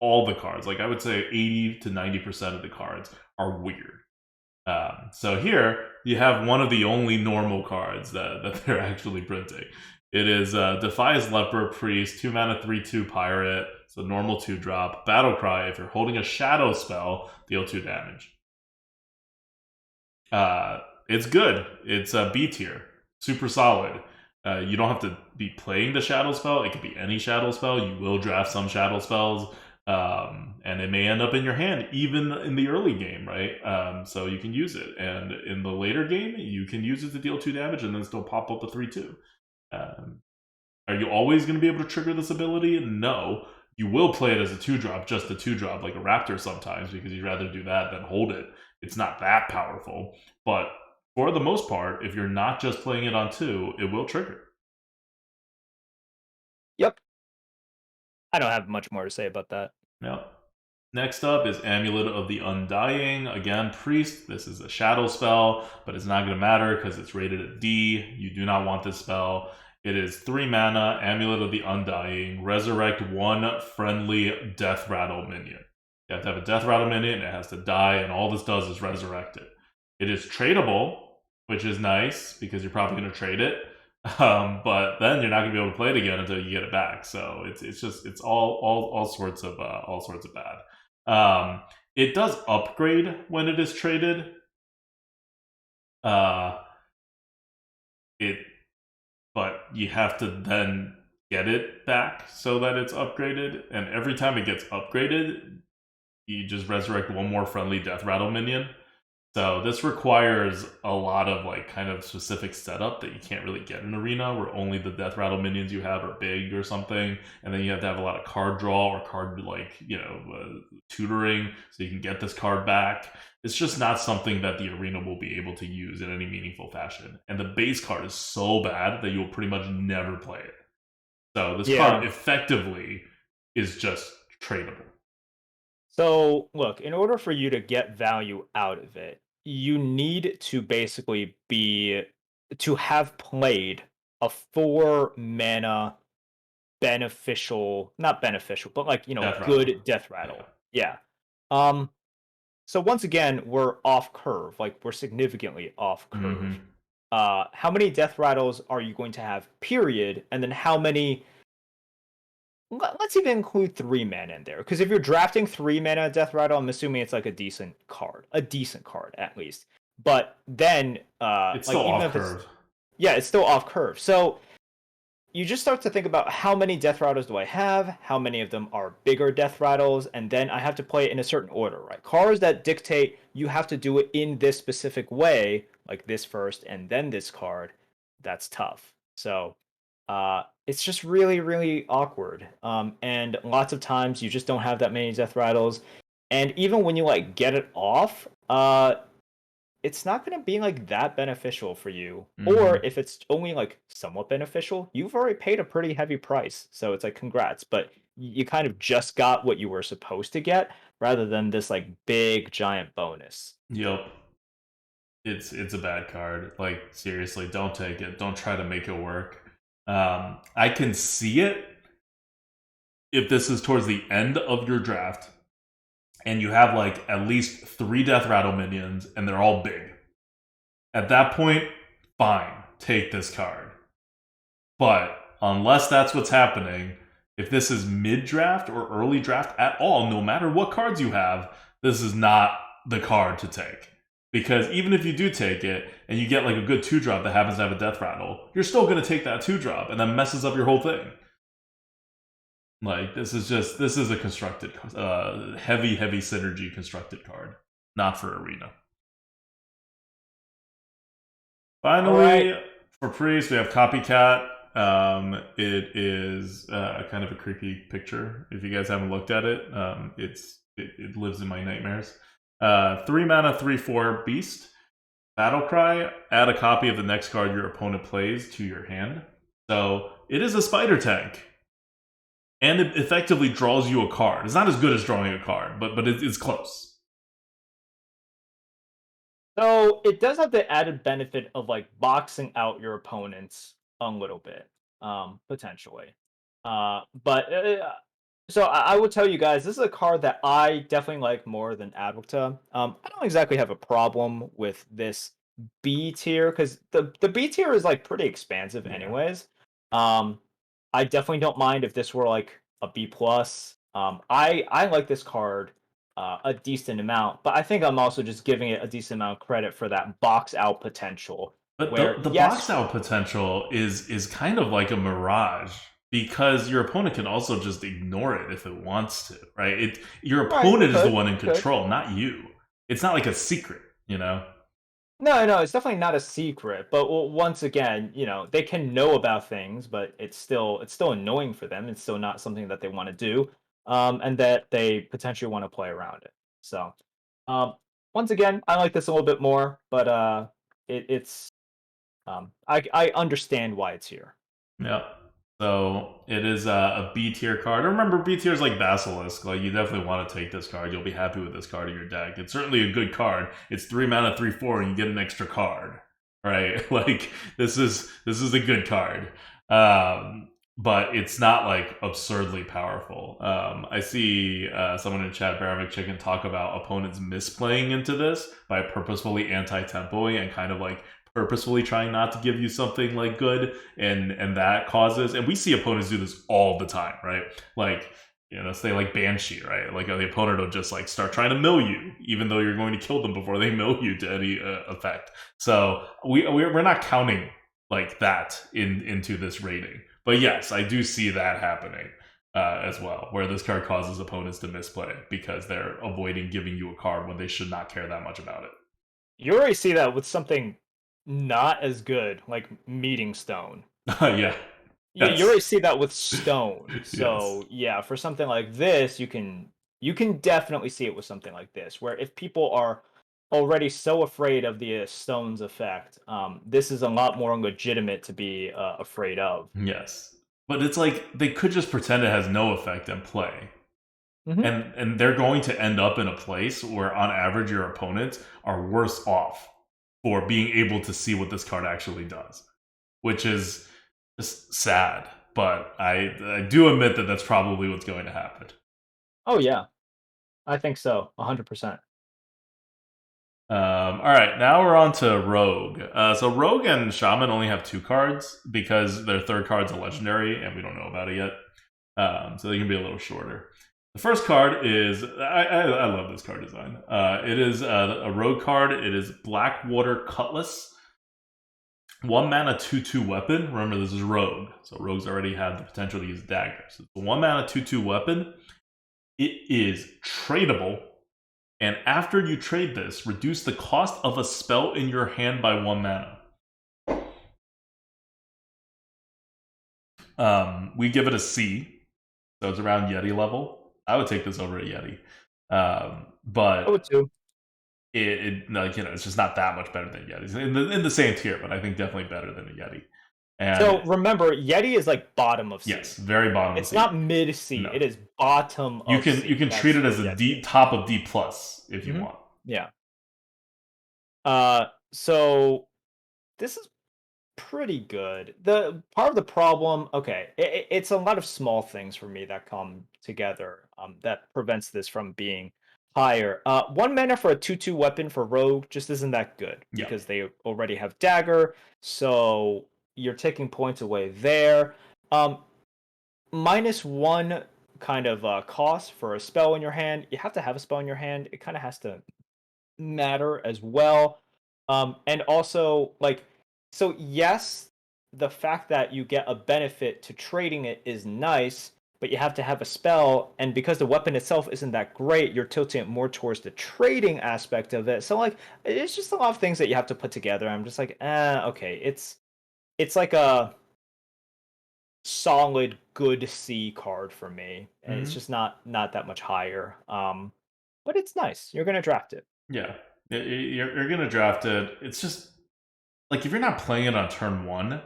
all the cards, like I would say 80 to 90% of the cards are weird. So here you have one of the only normal cards that they're actually printing. It is Defias Leper Priest, 2 mana, 3/2 pirate. It's It's a normal 2-drop. Battlecry, if you're holding a shadow spell, deal 2 damage. It's good. It's a B tier. Super solid. You don't have to be playing the shadow spell. It could be any shadow spell. You will draft some shadow spells. And it may end up in your hand, even in the early game, right? So you can use it. And in the later game, you can use it to deal 2 damage and then still pop up the 3/2. Are you always going to be able to trigger this ability? No. You will play it as a 2-drop, just a 2-drop, like a Raptor sometimes, because you'd rather do that than hold it. It's not that powerful. But for the most part, if you're not just playing it on 2, it will trigger. Yep. I don't have much more to say about that. Yep. Next up is Amulet of the Undying. Again, Priest. This is a shadow spell, but it's not going to matter because it's rated at D. You do not want this spell. It is 3 mana, Amulet of the Undying. Resurrect 1 friendly Death Rattle minion. You have to have a Death Rattle minion, it has to die, and all this does is resurrect it. It is tradable, which is nice because you're probably going to trade it. But then you're not going to be able to play it again until you get it back. So it's all sorts of bad. It does upgrade when it is traded. But you have to then get it back so that it's upgraded. And every time it gets upgraded, you just resurrect 1 more friendly Death Rattle minion. So this requires a lot of like kind of specific setup that you can't really get in Arena, where only the Death Rattle minions you have are big or something, and then you have to have a lot of card draw or card tutoring so you can get this card back. It's just not something that the Arena will be able to use in any meaningful fashion. And the base card is so bad that you'll pretty much never play it. So this card effectively is just tradable. So, look, in order for you to get value out of it, you need to basically have played a 4 mana not beneficial, but like, good Death Rattle. Yeah. So once again, we're off curve. Like, we're significantly off curve. How many Death Rattles are you going to have, period? And then how many... Let's even include 3 mana in there, because if you're drafting 3 mana Death Rattle, I'm assuming it's like a decent card at least. But then, it's still off curve. It's still off curve. So you just start to think about how many Death Rattles do I have, how many of them are bigger Death Rattles, and then I have to play it in a certain order, right? Cards that dictate you have to do it in this specific way, like this first and then this card, that's tough. So it's just really, really awkward. And lots of times you just don't have that many Death Rattles. And even when you like get it off, it's not going to be like that beneficial for you. Or if it's only like somewhat beneficial, you've already paid a pretty heavy price. So it's like, congrats, but you kind of just got what you were supposed to get rather than this like big giant bonus. Yep. It's a bad card. Like, seriously, don't take it. Don't try to make it work. I can see it if this is towards the end of your draft and you have like at least 3 Death Rattle minions and they're all big. At that point, fine, take this card. But unless that's what's happening, if this is mid-draft or early draft at all, no matter what cards you have, this is not the card to take. Because even if you do take it, and you get like a good 2-drop that happens to have a Death Rattle, you're still going to take that 2-drop, and that messes up your whole thing. Like, this is a constructed, heavy synergy constructed card. Not for Arena. Finally, for Priest, we have Copycat. It is kind of a creepy picture. If you guys haven't looked at it, it lives in my nightmares. 3 mana, 3/4 beast. Battlecry, add a copy of the next card your opponent plays to your hand. So it is a spider tank. And it effectively draws you a card. It's not as good as drawing a card, but it's close. So it does have the added benefit of like boxing out your opponents a little bit, potentially. So I will tell you guys, this is a card that I definitely like more than Advocta. I don't exactly have a problem with this B tier because the B tier is like pretty expansive anyways. I definitely don't mind if this were like a B plus. I like this card a decent amount, but I think I'm also just giving it a decent amount of credit for that box out potential. But Where the box yes, out potential is kind of like a mirage because your opponent can also just ignore it if it wants to, right? Your right, opponent is the one in it could. control, not you. It's not like a secret, you know? No, no, it's definitely not a secret. But once again, they can know about things, but it's still annoying for them. It's still not something that they want to do, and that they potentially want to play around it. So, um, once again, I like this a little bit more, but it's I understand why it's here. Yep. So it is a B tier card. Remember, B tier is like Basilisk. Like you definitely want to take this card. You'll be happy with this card in your deck. It's certainly a good card. It's 3 mana, 3/4, and you get an extra card. Right? Like this is a good card. But it's not like absurdly powerful. I see someone in chat, Baromic Chicken, talk about opponents misplaying into this by purposefully anti-tempoing and kind of like purposefully trying not to give you something like good, and that causes, and we see opponents do this all the time, right? Like, say like Banshee, right? Like the opponent will just like start trying to mill you even though you're going to kill them before they mill you to any effect. So we're not counting like that into this rating, but yes, I do see that happening as well, where this card causes opponents to misplay because they're avoiding giving you a card when they should not care that much about it. You already see that with something not as good, like Meeting Stone. Yeah. You Yes. already see that with Stone. Yes. So yeah, for something like this, you can definitely see it with something like this, where if people are already so afraid of the Stone's effect, this is a lot more legitimate to be afraid of. Yes. But it's like they could just pretend it has no effect and play. Hmm. And they're going to end up in a place where on average your opponents are worse off for being able to see what this card actually does, which is just sad. But I do admit that that's probably what's going to happen. Oh yeah, I think so, 100%. All right, now we're on to Rogue. So Rogue and Shaman only have 2 cards because their third card's a legendary, and we don't know about it yet. So they can be a little shorter. The first card is I love this card design. It is a Rogue card. It is Blackwater Cutlass. 1 mana 2/2 weapon. Remember, this is Rogue, so Rogues already have the potential to use daggers. So it's a 1 mana 2/2 weapon. It is tradable, and after you trade this, reduce the cost of a spell in your hand by 1 mana. We give it a C, so it's around Yeti level. I would take this over a Yeti, I would but too. it's just not that much better than Yetis in the same tier, but I think definitely better than a Yeti. And So remember, Yeti is like bottom of C. yes, very bottom of It's C. not mid C. No, It is bottom you of can C. treat That's it where as a Yeti D is. top of D plus if you Hmm. want. Yeah. So this is pretty good. The part of the problem, okay, it's a lot of small things for me that come together that prevents this from being higher. 1 mana for a 2/2 weapon for Rogue just isn't that good Yeah, because they already have Dagger, so you're taking points away there. Um, -1 kind of cost for a spell in your hand. You have to have a spell in your hand. It kind of has to matter as well. And also, like, so yes, the fact that you get a benefit to trading it is nice, but you have to have a spell, and because the weapon itself isn't that great, you're tilting it more towards the trading aspect of it. So like, it's just a lot of things that you have to put together. I'm just like, okay, it's like a solid good C card for me, and it's hmm just not that much higher. But it's nice. You're gonna draft it. yeah. You're gonna draft it. It's just like if you're not playing it on turn 1,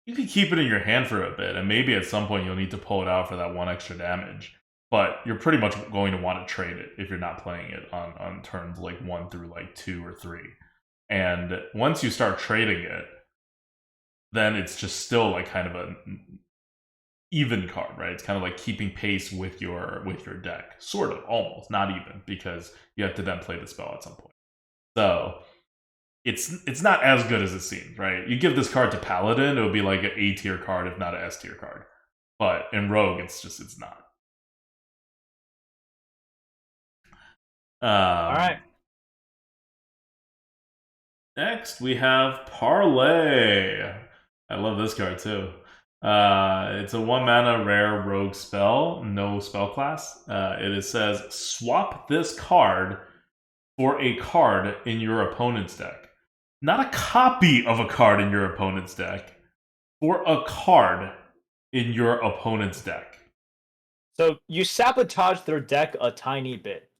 you can keep it in your hand for a bit, and maybe at some point you'll need to pull it out for that 1 extra damage. But you're pretty much going to want to trade it if you're not playing it on turns like 1 through like 2 or 3. And once you start trading it, then it's just still like kind of a even card, right? It's kind of like keeping pace with your deck, sort of, almost, not even, because you have to then play the spell at some point. So it's not as good as it seems, right? You give this card to Paladin, it would be like an A tier card, if not an S tier card. But in Rogue, it's not. All Um, right. Next, we have Parlay. I love this card too. It's a 1 mana rare rogue spell, no spell class. It says swap this card for a card in your opponent's deck. Not a copy of a card in your opponent's deck, for a card in your opponent's deck. So you sabotage their deck a tiny bit.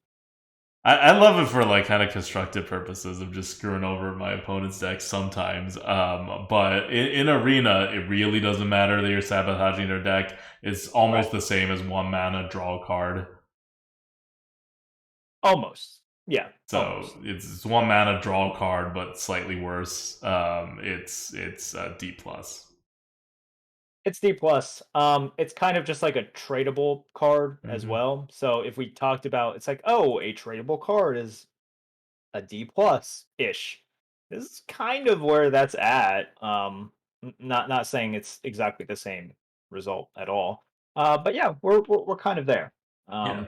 I love it for like kind of constructive purposes of just screwing over my opponent's deck sometimes. But in arena, it really doesn't matter that you're sabotaging their deck. It's almost Right. the same as 1 mana draw a card. Almost. Yeah. So Almost. it's 1 mana draw a card, but slightly worse. It's D plus. It's D plus. It's kind of just like a tradable card as Mm-hmm. well. So if we talked about, it's like, oh, a tradable card is a D plus ish. This is kind of where that's at. Not saying it's exactly the same result at all. But yeah, we're kind of there. Yeah,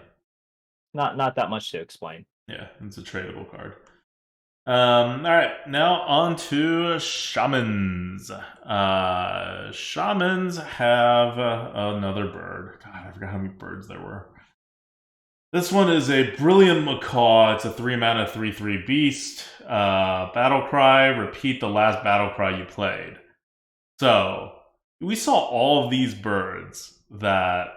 Not that much to explain. yeah, it's a tradable card. All right, now on to shamans. Shamans have another bird. God, I forgot how many birds there were. This one is a brilliant macaw. It's a 3 mana 3/3 beast. Battlecry. Repeat the last battlecry you played. So we saw all of these birds that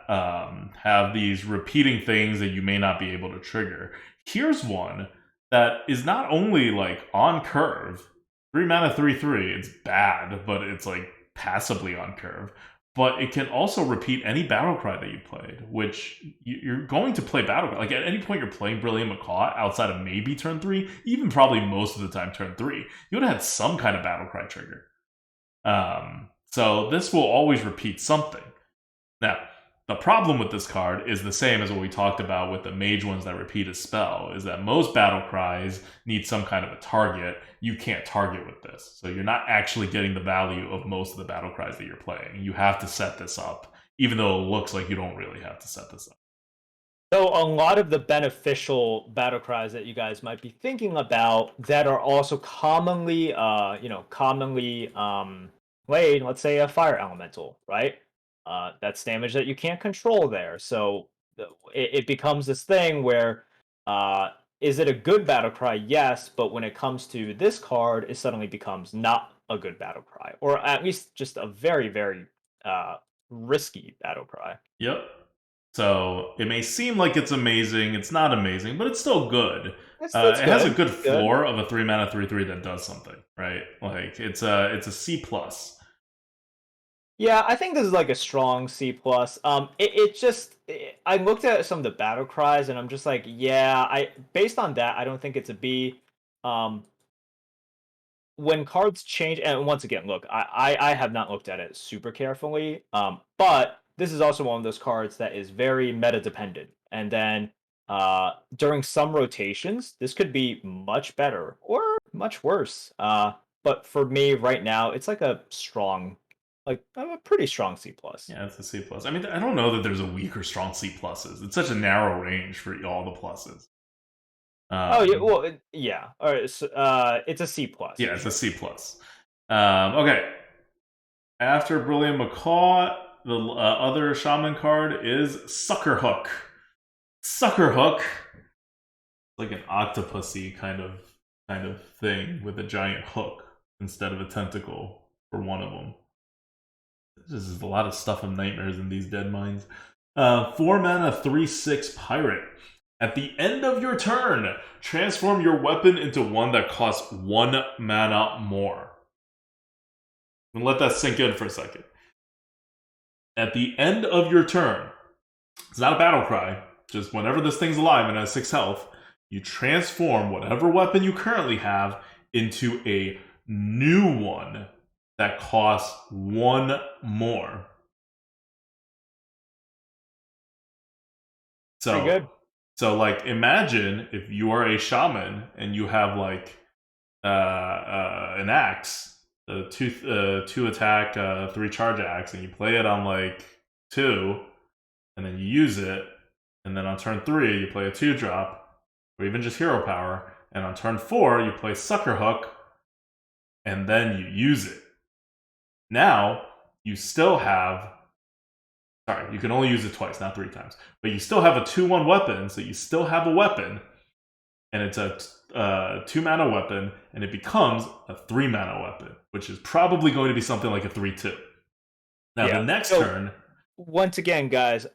have these repeating things that you may not be able to trigger. Here's one that is not only like on curve, 3 mana 3/3. It's bad, but it's like passably on curve. But it can also repeat any battle cry that you played, which you're going to play battle cry. Like at any point you're playing Brilliant Macaw outside of maybe turn 3, even probably most of the time turn 3, you would have had some kind of battle cry trigger. So this will always repeat something. Now, the problem with this card is the same as what we talked about with the mage ones that repeat a spell, is that most battle cries need some kind of a target. You can't target with this. So you're not actually getting the value of most of the battle cries that you're playing. You have to set this up, even though it looks like you don't really have to set this up. So a lot of the beneficial battle cries that you guys might be thinking about that are also commonly, commonly played. Let's say a fire elemental, right? That's damage that you can't control there. So it becomes this thing where, is it a good battle cry? Yes, but when it comes to this card, it suddenly becomes not a good battle cry, or at least just a very, very uh, risky battle cry. Yep. So it may seem like it's amazing. It's not amazing, but it's still good. It's It has a good. good It's good. floor of a 3 mana 3/3 that does something, right? Like it's a C plus. Yeah, I think this is like a strong C plus. I looked at some of the battle cries and I'm just like, yeah, I based on that, I don't think it's a B. Um, when cards change, and once again, look, I have not looked at it super carefully. But this is also one of those cards that is very meta dependent. And then during some rotations, this could be much better or much worse. But for me right now, it's like a pretty strong C plus. Yeah, it's a C plus. I mean, I don't know that there's a weak or strong C pluses. It's such a narrow range for all the pluses. Oh yeah, Um, well yeah. All right, so, it's a C plus yeah, for it's a sure. C plus. Okay, after Brilliant Macaw, the other shaman card is Sucker Hook. Sucker Hook, like an octopusy kind of thing with a giant hook instead of a tentacle for one of them. This is a lot of stuff of nightmares in these Deadmines. 4 mana 3/6 pirate. At the end of your turn, transform your weapon into one that costs 1 mana more. And let that sink in for a second. At the end of your turn, it's not a battle cry, just whenever this thing's alive and has 6 health, you transform whatever weapon you currently have into a new one that costs 1 more. Pretty So, good. like, imagine if you are a shaman and you have like an axe, a two attack, 3 charge axe, and you play it on like 2, and then you use it, and then on turn 3 you play a 2 drop. or even just hero power, and on turn 4 you play Sucker Hook, and then you use it. Now, you still have... Sorry, you can only use it twice, not 3 times. But you still have a 2/1 weapon, so you still have a weapon, and it's a 2-mana weapon, and it becomes a 3-mana weapon, which is probably going to be something like a 3/2. Now, the next turn... Once again, guys,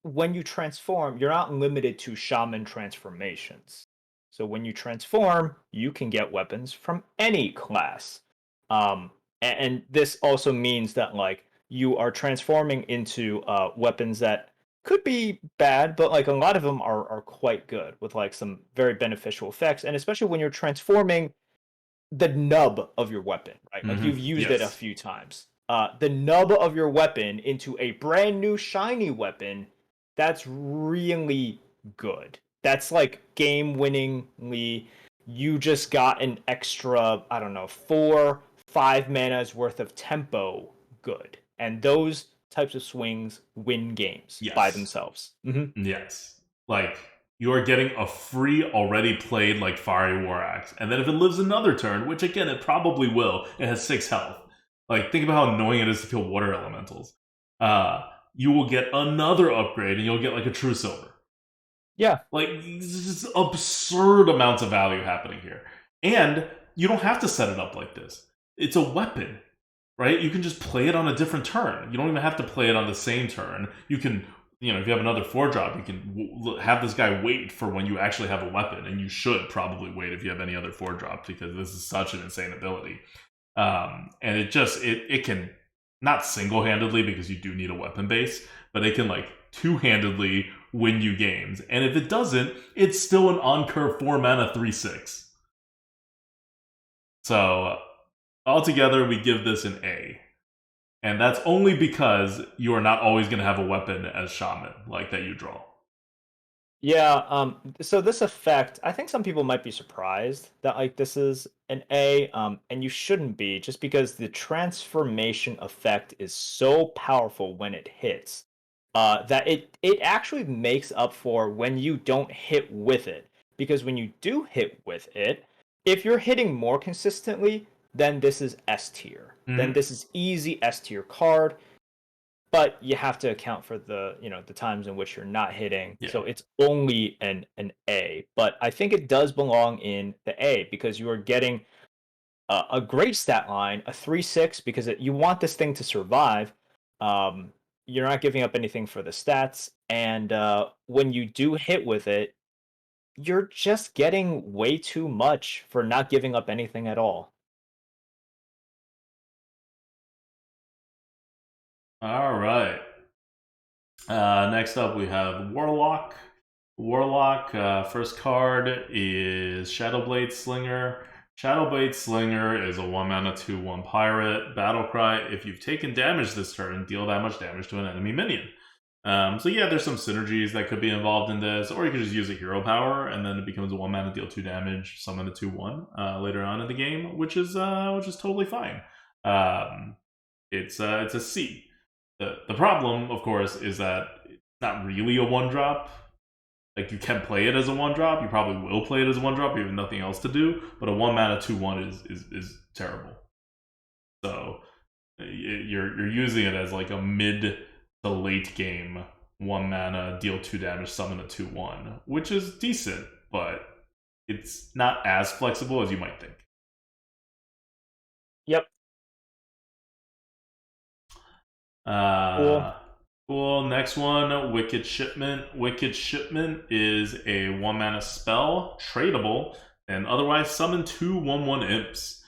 when you transform, you're not limited to shaman transformations. So when you transform, you can get weapons from any class. And this also means that like you are transforming into weapons that could be bad, but like a lot of them are quite good with like some very beneficial effects. And especially when you're transforming the nub of your weapon, right? Like you've used it a few times. The nub of your weapon into a brand new shiny weapon, that's really good. That's like game-winningly, you just got an extra, I don't know, 4-5 mana's worth of tempo good. And those types of swings win games by themselves. Yes. Like, you are getting a free, already played, like, Fiery War Axe. And then if it lives another turn, which again, it probably will, it has 6 health. Like, think about how annoying it is to kill water elementals. You will get another upgrade, and you'll get, like, a True Silver. Yeah. Like, just absurd amounts of value happening here. And you don't have to set it up like this. It's a weapon, right? You can just play it on a different turn. You don't even have to play it on the same turn. You can... You know, if you have another 4-drop, you can have this guy wait for when you actually have a weapon, and you should probably wait if you have any other 4-drops, because this is such an insane ability. And it can, not single-handedly, because you do need a weapon base, but it can, like, two-handedly win you games. And if it doesn't, it's still an on-curve 4-mana 3/6. So, altogether, we give this an A. And that's only because you are not always going to have a weapon as Shaman, like, that you draw. Yeah, so this effect, I think some people might be surprised that, like, this is an A, and you shouldn't be, just because the transformation effect is so powerful when it hits, that it actually makes up for when you don't hit with it. Because when you do hit with it, if you're hitting more consistently, then this is S tier. Then this is easy S tier card, but you have to account for the the times in which you're not hitting. Yeah. So it's only an A. But I think it does belong in the A because you are getting a great stat line, a 3/6, because you want this thing to survive. You're not giving up anything for the stats, and when you do hit with it, you're just getting way too much for not giving up anything at all. All right. Next up, we have Warlock. Warlock, first card is Shadowblade Slinger. Shadowblade Slinger is a 1-mana 2/1 pirate. Battlecry, if you've taken damage this turn, deal that much damage to an enemy minion. So yeah, there's some synergies that could be involved in this, or you could just use a hero power, and then it becomes a 1-mana deal 2 damage, summon a 2/1 later on in the game, which is totally fine. It's a C. The problem, of course, is that it's not really a 1-drop. Like, you can play it as a 1-drop. You probably will play it as a 1-drop. You have nothing else to do. But a 1-mana 2/1 is terrible. So you're using it as like a mid to late game 1-mana deal 2 damage, summon a 2/1, which is decent, but it's not as flexible as you might think. Yep. Cool. Next one, Wicked Shipment. Wicked Shipment is a 1-mana spell, tradable, and otherwise summon 2 1/1 imps.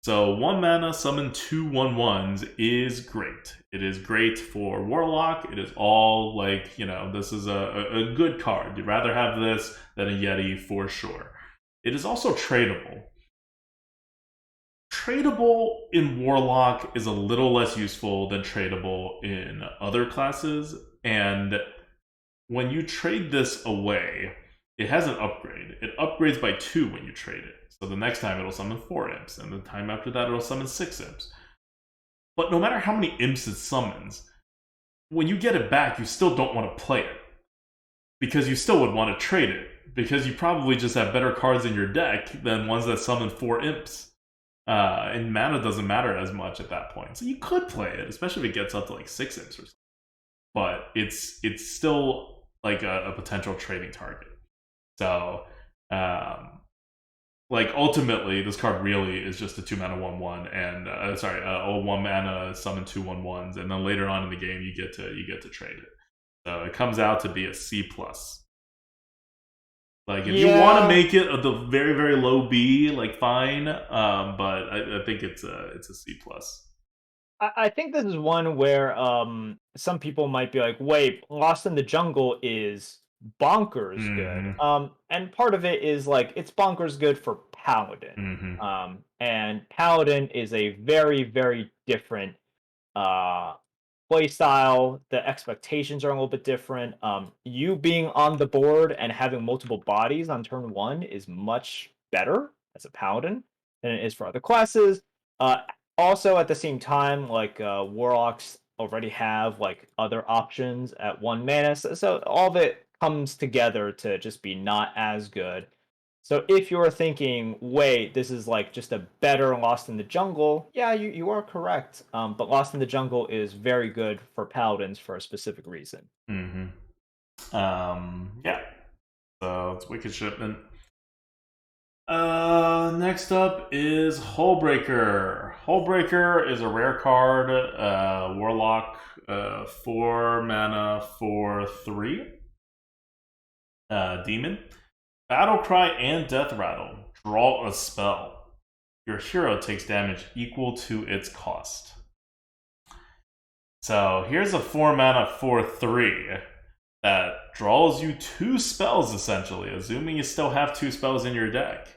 So 1-mana summon 2 1/1s is great. It is great for Warlock. It is all like, this is a good card. You'd rather have this than a Yeti for sure. It is also tradable. Tradable in Warlock is a little less useful than tradable in other classes, and when you trade this away, it has an upgrade. It upgrades by 2 when you trade it. So the next time it'll summon 4 imps, and the time after that it'll summon 6 imps. But no matter how many imps it summons, when you get it back, you still don't want to play it. because you still would want to trade it, because you probably just have better cards in your deck than ones that summon 4 imps. And mana doesn't matter as much at that point. So you could play it, especially if it gets up to like 6 imps or something. But it's still like a potential trading target. So, like ultimately, this card really is just a 2 mana 1/1, and a 1 mana summon 2 1/1s, and then later on in the game you get to trade it. So it comes out to be a C+. Like, if you want to make it the very, very low B, like, fine. But I think it's a C+. I think this is one where some people might be like, wait, Lost in the Jungle is bonkers good. And part of it is like it's bonkers good for Paladin. And Paladin is a very, very different play style. The expectations are a little bit different. You being on the board and having multiple bodies on turn 1 is much better as a Paladin than it is for other classes. Also, at the same time, like Warlocks already have like other options at 1 mana, so all of it comes together to just be not as good. So if you're thinking, wait, this is like just a better Lost in the Jungle, yeah, you are correct. But Lost in the Jungle is very good for Paladins for a specific reason. Yeah. So it's Wicked Shipment. Next up is Hullbreaker. Hullbreaker is a rare card, Warlock, 4 mana for 3. Demon. Battlecry and Death Rattle. Draw a spell. Your hero takes damage equal to its cost. So here's a 4 mana for 3 that draws you 2 spells, essentially, assuming you still have 2 spells in your deck.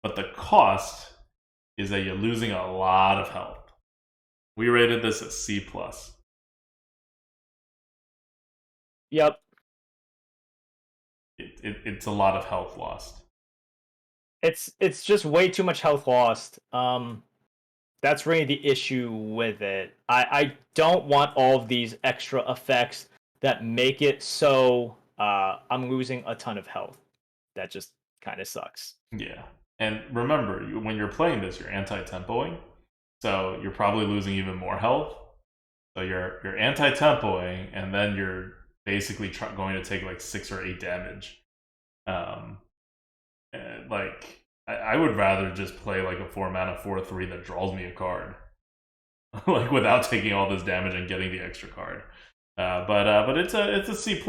But the cost is that you're losing a lot of health. We rated this at C+. Yep. It's a lot of health lost. It's just way too much health lost. That's really the issue with it. I don't want all of these extra effects that make it so I'm losing a ton of health. That just kind of sucks. Yeah. And remember, when you're playing this, you're anti-tempoing, so you're probably losing even more health. So you're anti-tempoing, and then you're basically going to take like 6 or 8 damage. Like I would rather just play like a 4 mana 4/3 that draws me a card, like without taking all this damage and getting the extra card. But it's a C+.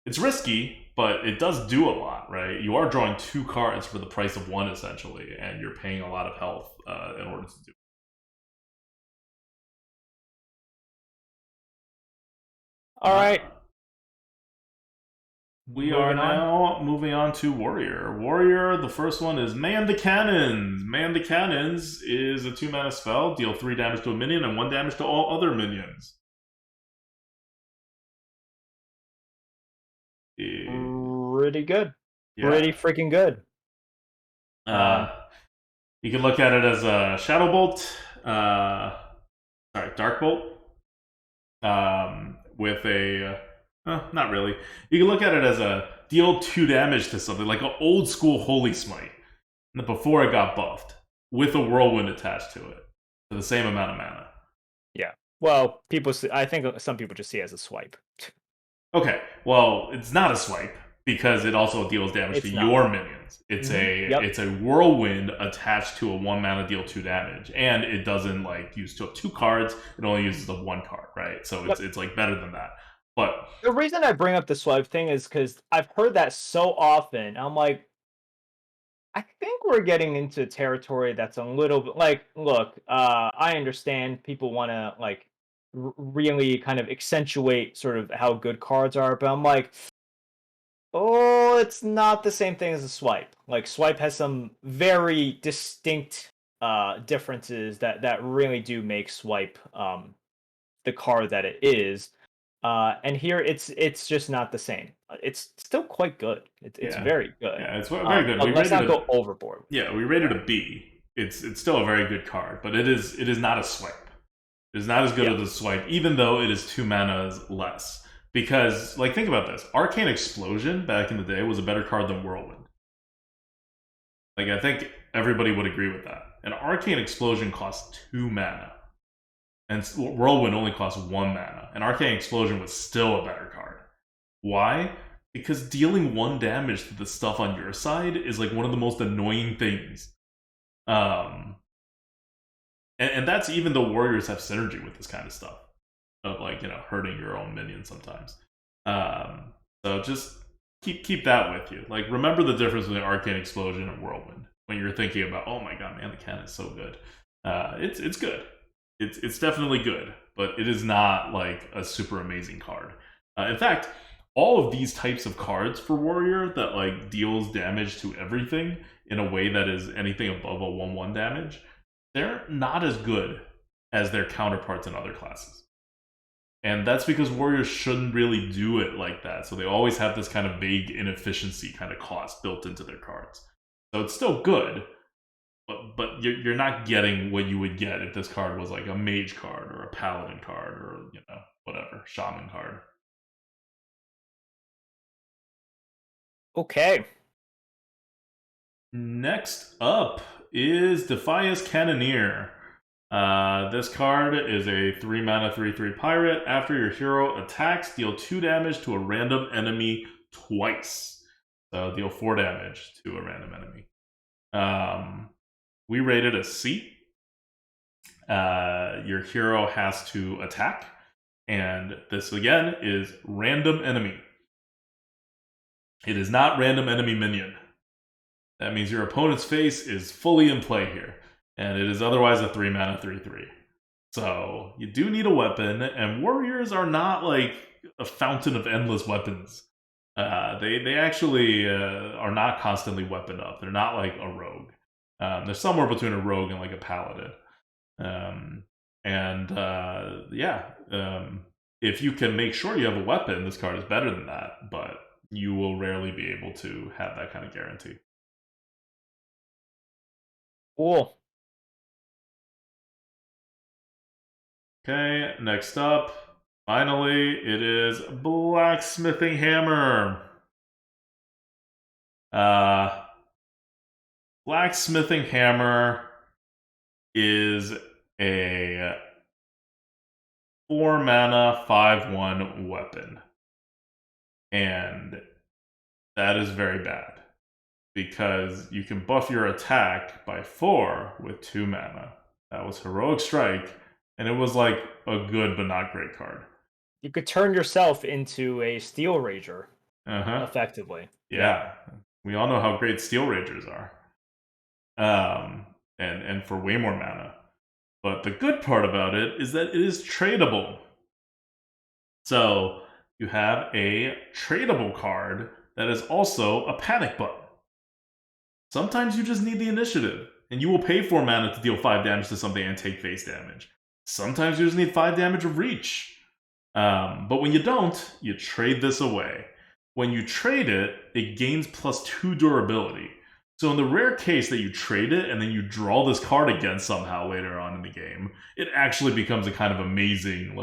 It's risky, but it does do a lot, right? You are drawing 2 cards for the price of 1, essentially, and you're paying a lot of health in order to do it. All right. We are now moving on to Warrior. Warrior, the first one is Man the Cannons. Man the Cannons is a 2 mana spell. Deal 3 damage to a minion and 1 damage to all other minions. Pretty good. Yeah. Pretty freaking good. You can look at it as a Shadow Bolt. Dark Bolt. With a... not really. You can look at it as a deal 2 damage to something, like an old school Holy Smite, before it got buffed, with a Whirlwind attached to it, for the same amount of mana. Yeah. Well, I think some people just see it as a swipe. Okay, well, it's not a swipe, because it also deals damage to your minions. It's it's a Whirlwind attached to a 1 mana deal 2 damage, and it doesn't like use 2 cards, it only uses the 1 card, right? So it's like better than that. But the reason I bring up the swipe thing is because I've heard that so often. I'm like, I think we're getting into territory that's a little bit like, look, I understand people want to like really kind of accentuate sort of how good cards are, but I'm like, oh, it's not the same thing as a swipe. Like, swipe has some very distinct differences that really do make swipe the card that it is. And here it's just not the same. It's still quite good. It's very good. Yeah, it's very good. Let's not go overboard. Yeah, we rated a B. It's still a very good card, but it is not a swipe. It is not as good as a swipe, even though it is 2 mana less. Because, like, think about this. Arcane Explosion back in the day was a better card than Whirlwind. Like, I think everybody would agree with that. And Arcane Explosion costs 2 mana. And Whirlwind only costs 1 mana. And Arcane Explosion was still a better card. Why? Because dealing 1 damage to the stuff on your side is like one of the most annoying things. And that's even though warriors have synergy with this kind of stuff. Of like, hurting your own minions sometimes. So just keep that with you. Like, remember the difference between Arcane Explosion and Whirlwind when you're thinking about, oh my god, man, the can is so good. It's good. It's definitely good, but it is not like a super amazing card. In fact, all of these types of cards for warrior that like deals damage to everything in a way that is anything above a 1/1 damage, they're not as good as their counterparts in other classes. And that's because warriors shouldn't really do it like that. So they always have this kind of vague inefficiency kind of cost built into their cards. So it's still good, but you're not getting what you would get if this card was like a mage card or a paladin card or whatever, shaman card. Okay. Next up is Defias Cannoneer. This card is a 3 mana 3/3 pirate. After your hero attacks, deal 2 damage to a random enemy twice. So deal 4 damage to a random enemy. We rate it a C. Your hero has to attack, and this again is random enemy. It is not random enemy minion. That means your opponent's face is fully in play here, and it is otherwise a 3 mana 3/3. So you do need a weapon, and warriors are not like a fountain of endless weapons. They actually are not constantly weaponed up. They're not like a rogue. They're somewhere between a rogue and like a paladin. If you can make sure you have a weapon, this card is better than that, but you will rarely be able to have that kind of guarantee. Cool. Okay, next up, finally, it is Blacksmithing Hammer. Blacksmithing Hammer is a 4 mana 5/1 weapon. And that is very bad. Because you can buff your attack by 4 with 2 mana. That was Heroic Strike, and it was like a good but not great card. You could turn yourself into a Steel Rager. Effectively. Yeah. We all know how great Steel Ragers are. And for way more mana. But the good part about it is that it is tradable. So you have a tradable card that is also a panic button. Sometimes you just need the initiative, and you will pay 4 mana to deal 5 damage to something and take face damage. Sometimes you just need 5 damage of reach. But when you don't, you trade this away. When you trade it, it gains +2 durability. So in the rare case that you trade it and then you draw this card again somehow later on in the game, it actually becomes a kind of amazing,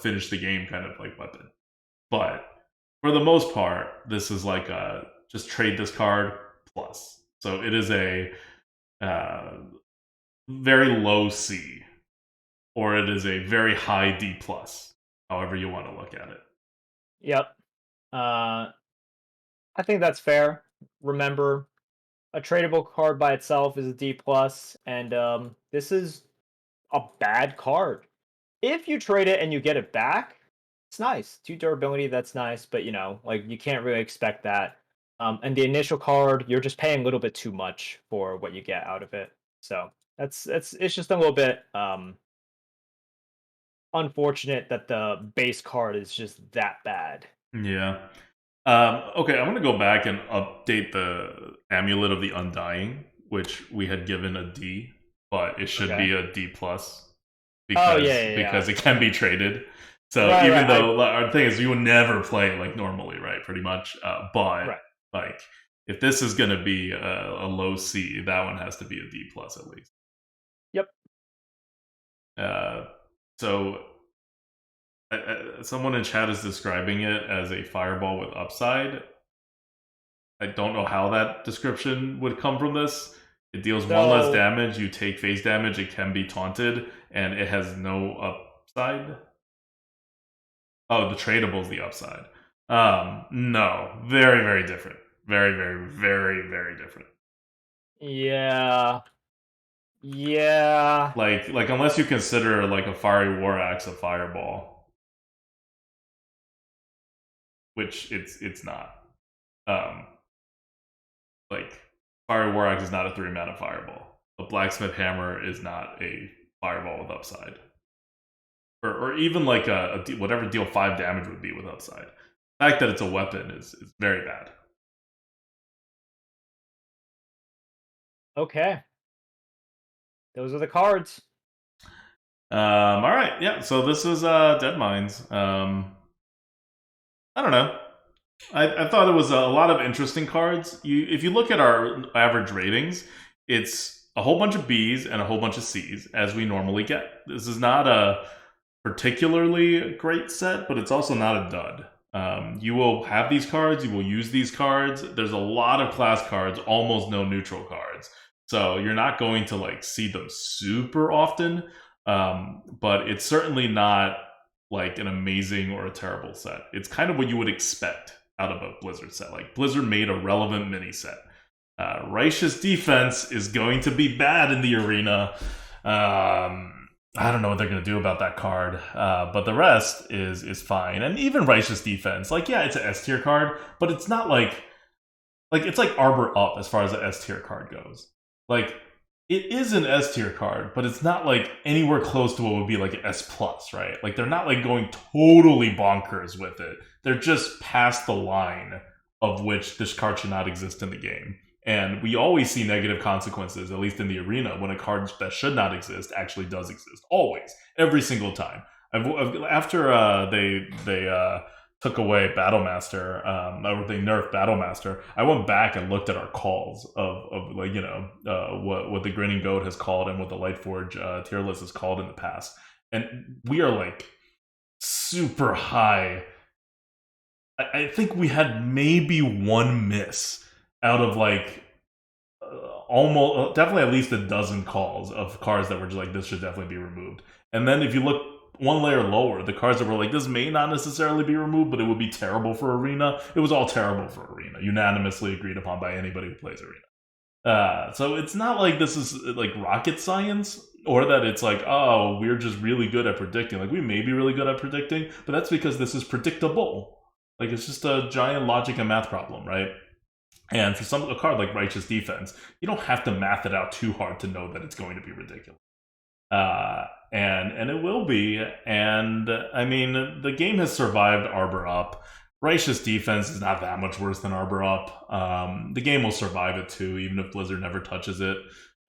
finish the game kind of like weapon. But for the most part, this is like a just trade this card plus. So it is a very low C, or it is a very high D+, however you want to look at it. Yep. I think that's fair. Remember, a tradable card by itself is a D+, and this is a bad card. If you trade it and you get it back, it's nice. 2 durability, that's nice, but you can't really expect that. And the initial card, you're just paying a little bit too much for what you get out of it. So it's just a little bit unfortunate that the base card is just that bad. Yeah. Okay, I'm going to go back and update the Amulet of the Undying, which we had given a D, but it should be a D+. Because it can be traded. So even though our thing is you would never play it like normally, right? Pretty much. But like if this is going to be a low C, that one has to be a D+ at least. Yep. So Someone in chat is describing it as a fireball with upside. I don't know how that description would come from this. It deals one less So damage, you take phase damage, it can be taunted, and it has no upside. Oh, the tradable is the upside. No. Very, very different. Very, very, very, very different. yeah, yeah. Like unless you consider like a fiery war axe a fireball, which it's not. Um, like fiery war axe is not a 3-mana fireball. A blacksmith hammer is not a fireball with upside, or even like whatever deal 5 damage would be with upside. The fact that it's a weapon is very bad. Okay, those are the cards. All right, yeah. So this is Deadmines. I don't know. I thought it was a lot of interesting cards. If you look at our average ratings, it's a whole bunch of Bs and a whole bunch of Cs, as we normally get. This is not a particularly great set, but it's also not a dud. You will have these cards, you will use these cards. There's a lot of class cards, almost no neutral cards. So you're not going to like see them super often, but it's certainly not like an amazing or a terrible set. It's kind of what you would expect out of a Blizzard set. Like Blizzard made a relevant mini set. Righteous Defense is going to be bad in the arena. I don't know what they're going to do about that card, but the rest is fine. And even Righteous Defense, like yeah, it's an S tier card, but it's not like it's like Arbor Up as far as the S tier card goes. Like it is an S tier card, but it's not like anywhere close to what would be like an S plus, right? Like they're not like going totally bonkers with it. They're just past the line of which this card should not exist in the game. And we always see negative consequences, at least in the arena, when a card that should not exist actually does exist. Always, every single time. After they took away Battlemaster, or they nerfed Battlemaster, I went back and looked at our calls of like what the Grinning Goat has called and what the Lightforge tier list has called in the past, and we are like super high. I think we had maybe one miss out of like almost definitely at least a dozen calls of cards that were just like this should definitely be removed. And then if you look one layer lower, the cards that were like this may not necessarily be removed, but it would be terrible for arena. It was all terrible for arena, unanimously agreed upon by anybody who plays arena. So it's not like this is like rocket science, or that it's like, oh, we're just really good at predicting. Like we may be really good at predicting, but that's because this is predictable. Like it's just a giant logic and math problem, right? And for a card like Righteous Defense, you don't have to math it out too hard to know that it's going to be ridiculous. And it will be. And I mean, the game has survived Arbor Up. Righteous Defense is not that much worse than Arbor Up. The game will survive it too, even if Blizzard never touches it.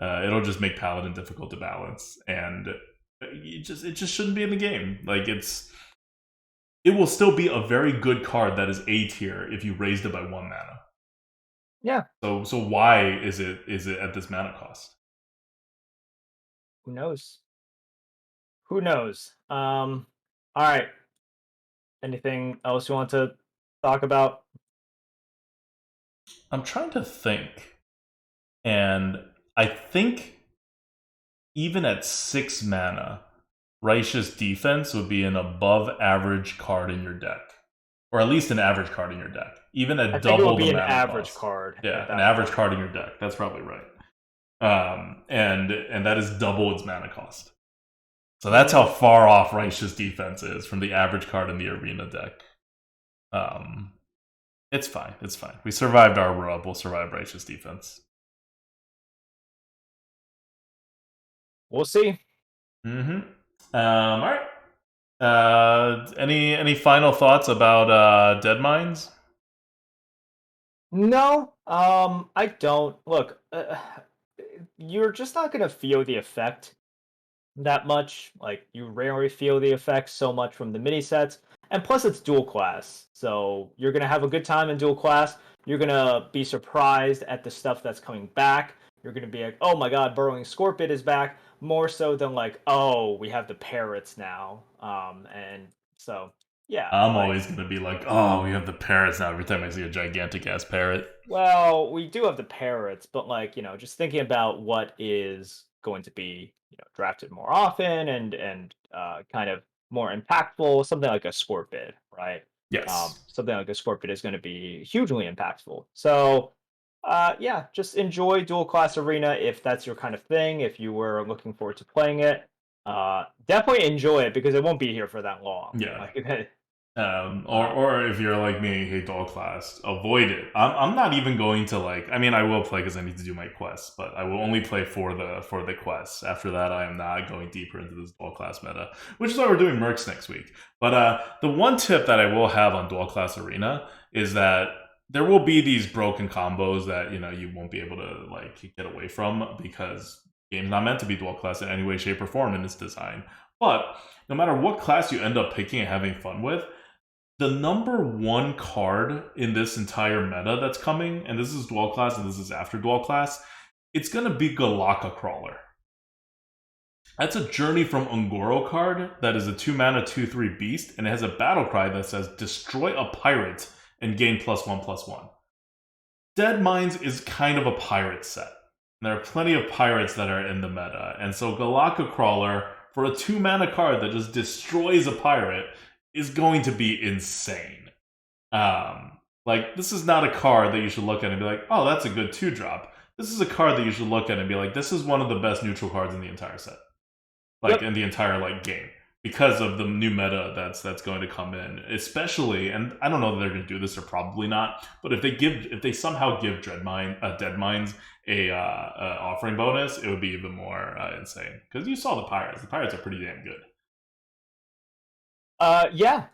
It'll just make Paladin difficult to balance, and it just shouldn't be in the game. Like it will still be a very good card that is A tier if you raised it by 1 mana. Yeah. So why is it at this mana cost? Who knows? Who knows? All right. Anything else you want to talk about? I'm trying to think, and I think even at 6 mana, Righteous Defense would be an above average card in your deck, or at least an average card in your deck, even at I think it double would be the an mana average cost. card. Yeah, an average card in your deck. That's probably right. And that is double its mana cost. So that's how far off Righteous Defense is from the average card in the arena deck. It's fine. It's fine. We survived our rub. We'll survive Righteous Defense. We'll see. Mm-hmm. All right. Any final thoughts about Deadmines? No, I don't. Look, you're just not gonna feel the effect that much. Like you rarely feel the effect so much from the mini sets, and plus it's dual class, so you're gonna have a good time in dual class. You're gonna be surprised at the stuff that's coming back. You're gonna be like, oh my god, Burrowing Scorpion is back. More so than like, oh, we have the Parrots now, and So yeah, I'm like, always gonna be like, oh, we have the parrots now. Every time I see a gigantic ass parrot. well, we do have the parrots, but like, just thinking about what is going to be, drafted more often and kind of more impactful, something like a Scorpid, right? Yes. Something like a Scorpid is going to be hugely impactful. So, yeah, just enjoy Dual Class Arena if that's your kind of thing. If you were looking forward to playing it, definitely enjoy it because it won't be here for that long. Yeah. Like, Or if you're like me, hate all class, avoid it. I'm not even going to like. I mean, I will play because I need to do my quests, but I will only play for the quests. After that, I am not going deeper into this dual class meta, which is why we're doing Mercs next week. But the one tip that I will have on dual class arena is that there will be these broken combos that you won't be able to like get away from because game's not meant to be dual class in any way, shape, or form in its design. But no matter what class you end up picking and having fun with, the number one card in this entire meta that's coming, and this is dual class and this is after dual class, it's going to be Galaka Crawler. That's a Journey from Ungoro card that is a 2-mana 2/3 beast, and it has a battle cry that says destroy a pirate and gain +1/+1. Deadmines is kind of a pirate set. And there are plenty of pirates that are in the meta, and so Galaka Crawler, for a 2-mana card that just destroys a pirate, is going to be insane. Like, this is not a card that you should look at and be like, oh, that's a good 2-drop. This is a card that you should look at and be like, this is one of the best neutral cards in the entire set. Like, in the entire, like, game. Because of the new meta that's going to come in. Especially, and I don't know that they're going to do this, or probably not, but if they somehow give Deadmines a offering bonus, it would be even more insane. Because you saw the Pirates. The Pirates are pretty damn good. Yeah.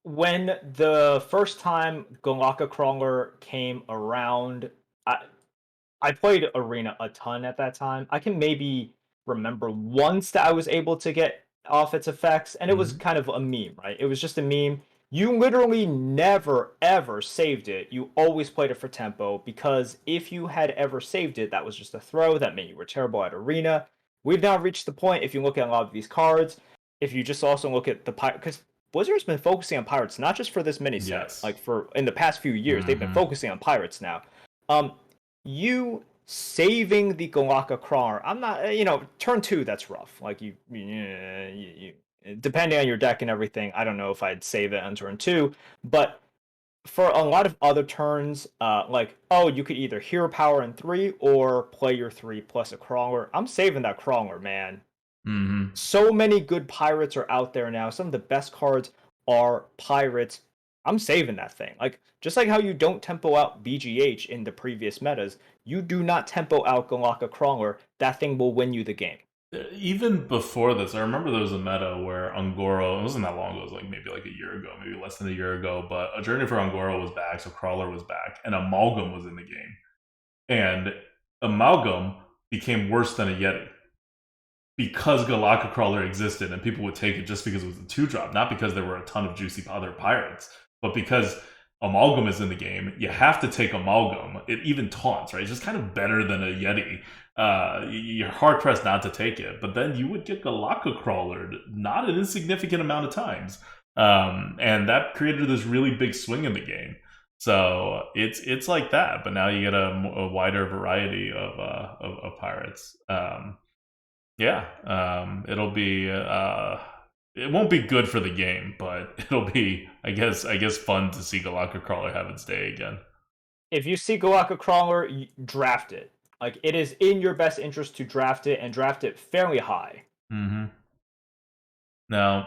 When the first time Galaka Crawler came around, I played Arena a ton at that time. I can maybe remember once that I was able to get off its effects, and it was kind of a meme, right? It was just a meme. You literally never ever saved it. You always played it for tempo because if you had ever saved it, that was just a throw. That meant you were terrible at Arena. We've now reached the point, if you look at a lot of these cards, if you just also look at the pirate, because Blizzard's been focusing on pirates not just for this mini set. Yes. Like for in the past few years, they've been focusing on pirates now. You saving the Galaka Crawler, I'm not, turn 2, that's rough. Like you, depending on your deck and everything, I don't know if I'd save it on turn 2, but for a lot of other turns, like, oh, you could either hero power in 3 or play your 3 plus a crawler. I'm saving that crawler, man. So many good pirates are out there now. Some of the best cards are pirates. I'm saving that thing. Like, just like how you don't tempo out BGH in the previous metas, you do not tempo out Galaka Crawler. That thing will win you the game. Even before this, I remember there was a meta where Ungoro, it wasn't that long ago, it was like maybe like a year ago, maybe less than a year ago, but a Journey for Ungoro was back, so Crawler was back, and Amalgam was in the game. And Amalgam became worse than a Yeti because Galaka Crawler existed, and people would take it just because it was a 2-drop, not because there were a ton of juicy other pirates, but because Amalgam is in the game. You have to take Amalgam. It even taunts, right? It's just kind of better than a Yeti. You're hard pressed not to take it, but then you would get Galaka Crawlered not an insignificant amount of times, and that created this really big swing in the game. So it's like that, but now you get a wider variety of pirates. It'll be it won't be good for the game, but it'll be I guess fun to see Galaka Crawler have its day again. If you see Galaka Crawler, draft it. Like, it is in your best interest to draft it, and draft it fairly high. Now,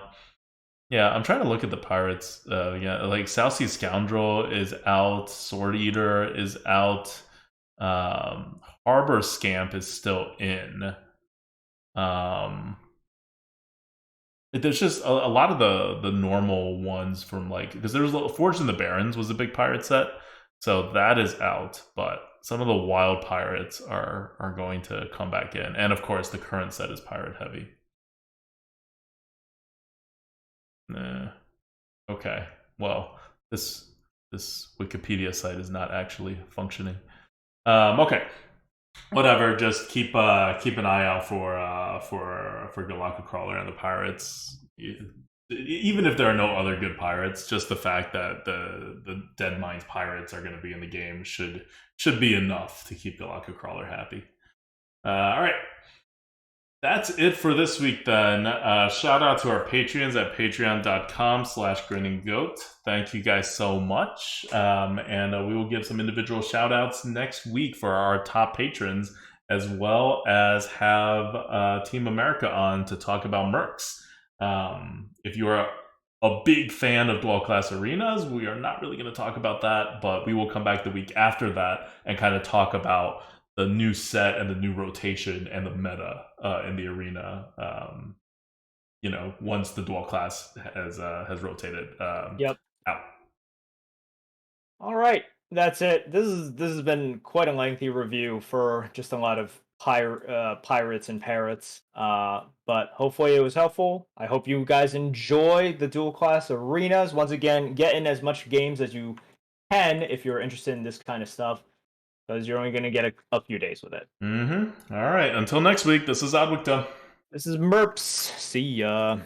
yeah, I'm trying to look at the pirates. Like South Sea Scoundrel is out, Sword Eater is out, Harbor Scamp is still in. There's just a lot of the normal ones from, like, because there's Forged in the Barrens was a big pirate set, so that is out, but some of the wild pirates are going to come back in, and of course the current set is pirate heavy. Okay, well, this Wikipedia site is not actually functioning. Okay, whatever. Just keep an eye out for Galaka Crawler and the pirates. even if there are no other good pirates, just the fact that the Deadmines pirates are going to be in the game should be enough to keep the Galaka Crawler happy. All right. That's it for this week then. Shout out to our Patreons at patreon.com/grinninggoat. Thank you guys so much. And we will give some individual shout outs next week for our top patrons, as well as have Team America on to talk about mercs. If you are a big fan of dual class arenas, we are not really going to talk about that, but we will come back the week after that and kind of talk about the new set and the new rotation and the meta in the arena. Once the dual class has rotated Yep. out. All right, that's it. This has been quite a lengthy review for just a lot of pirates and parrots. But hopefully it was helpful. I hope you guys enjoy the dual class arenas. Once again, get in as much games as you can if you're interested in this kind of stuff, because you're only going to get a few days with it. All right. Until next week, this is Adwicta. This is Merps. See ya.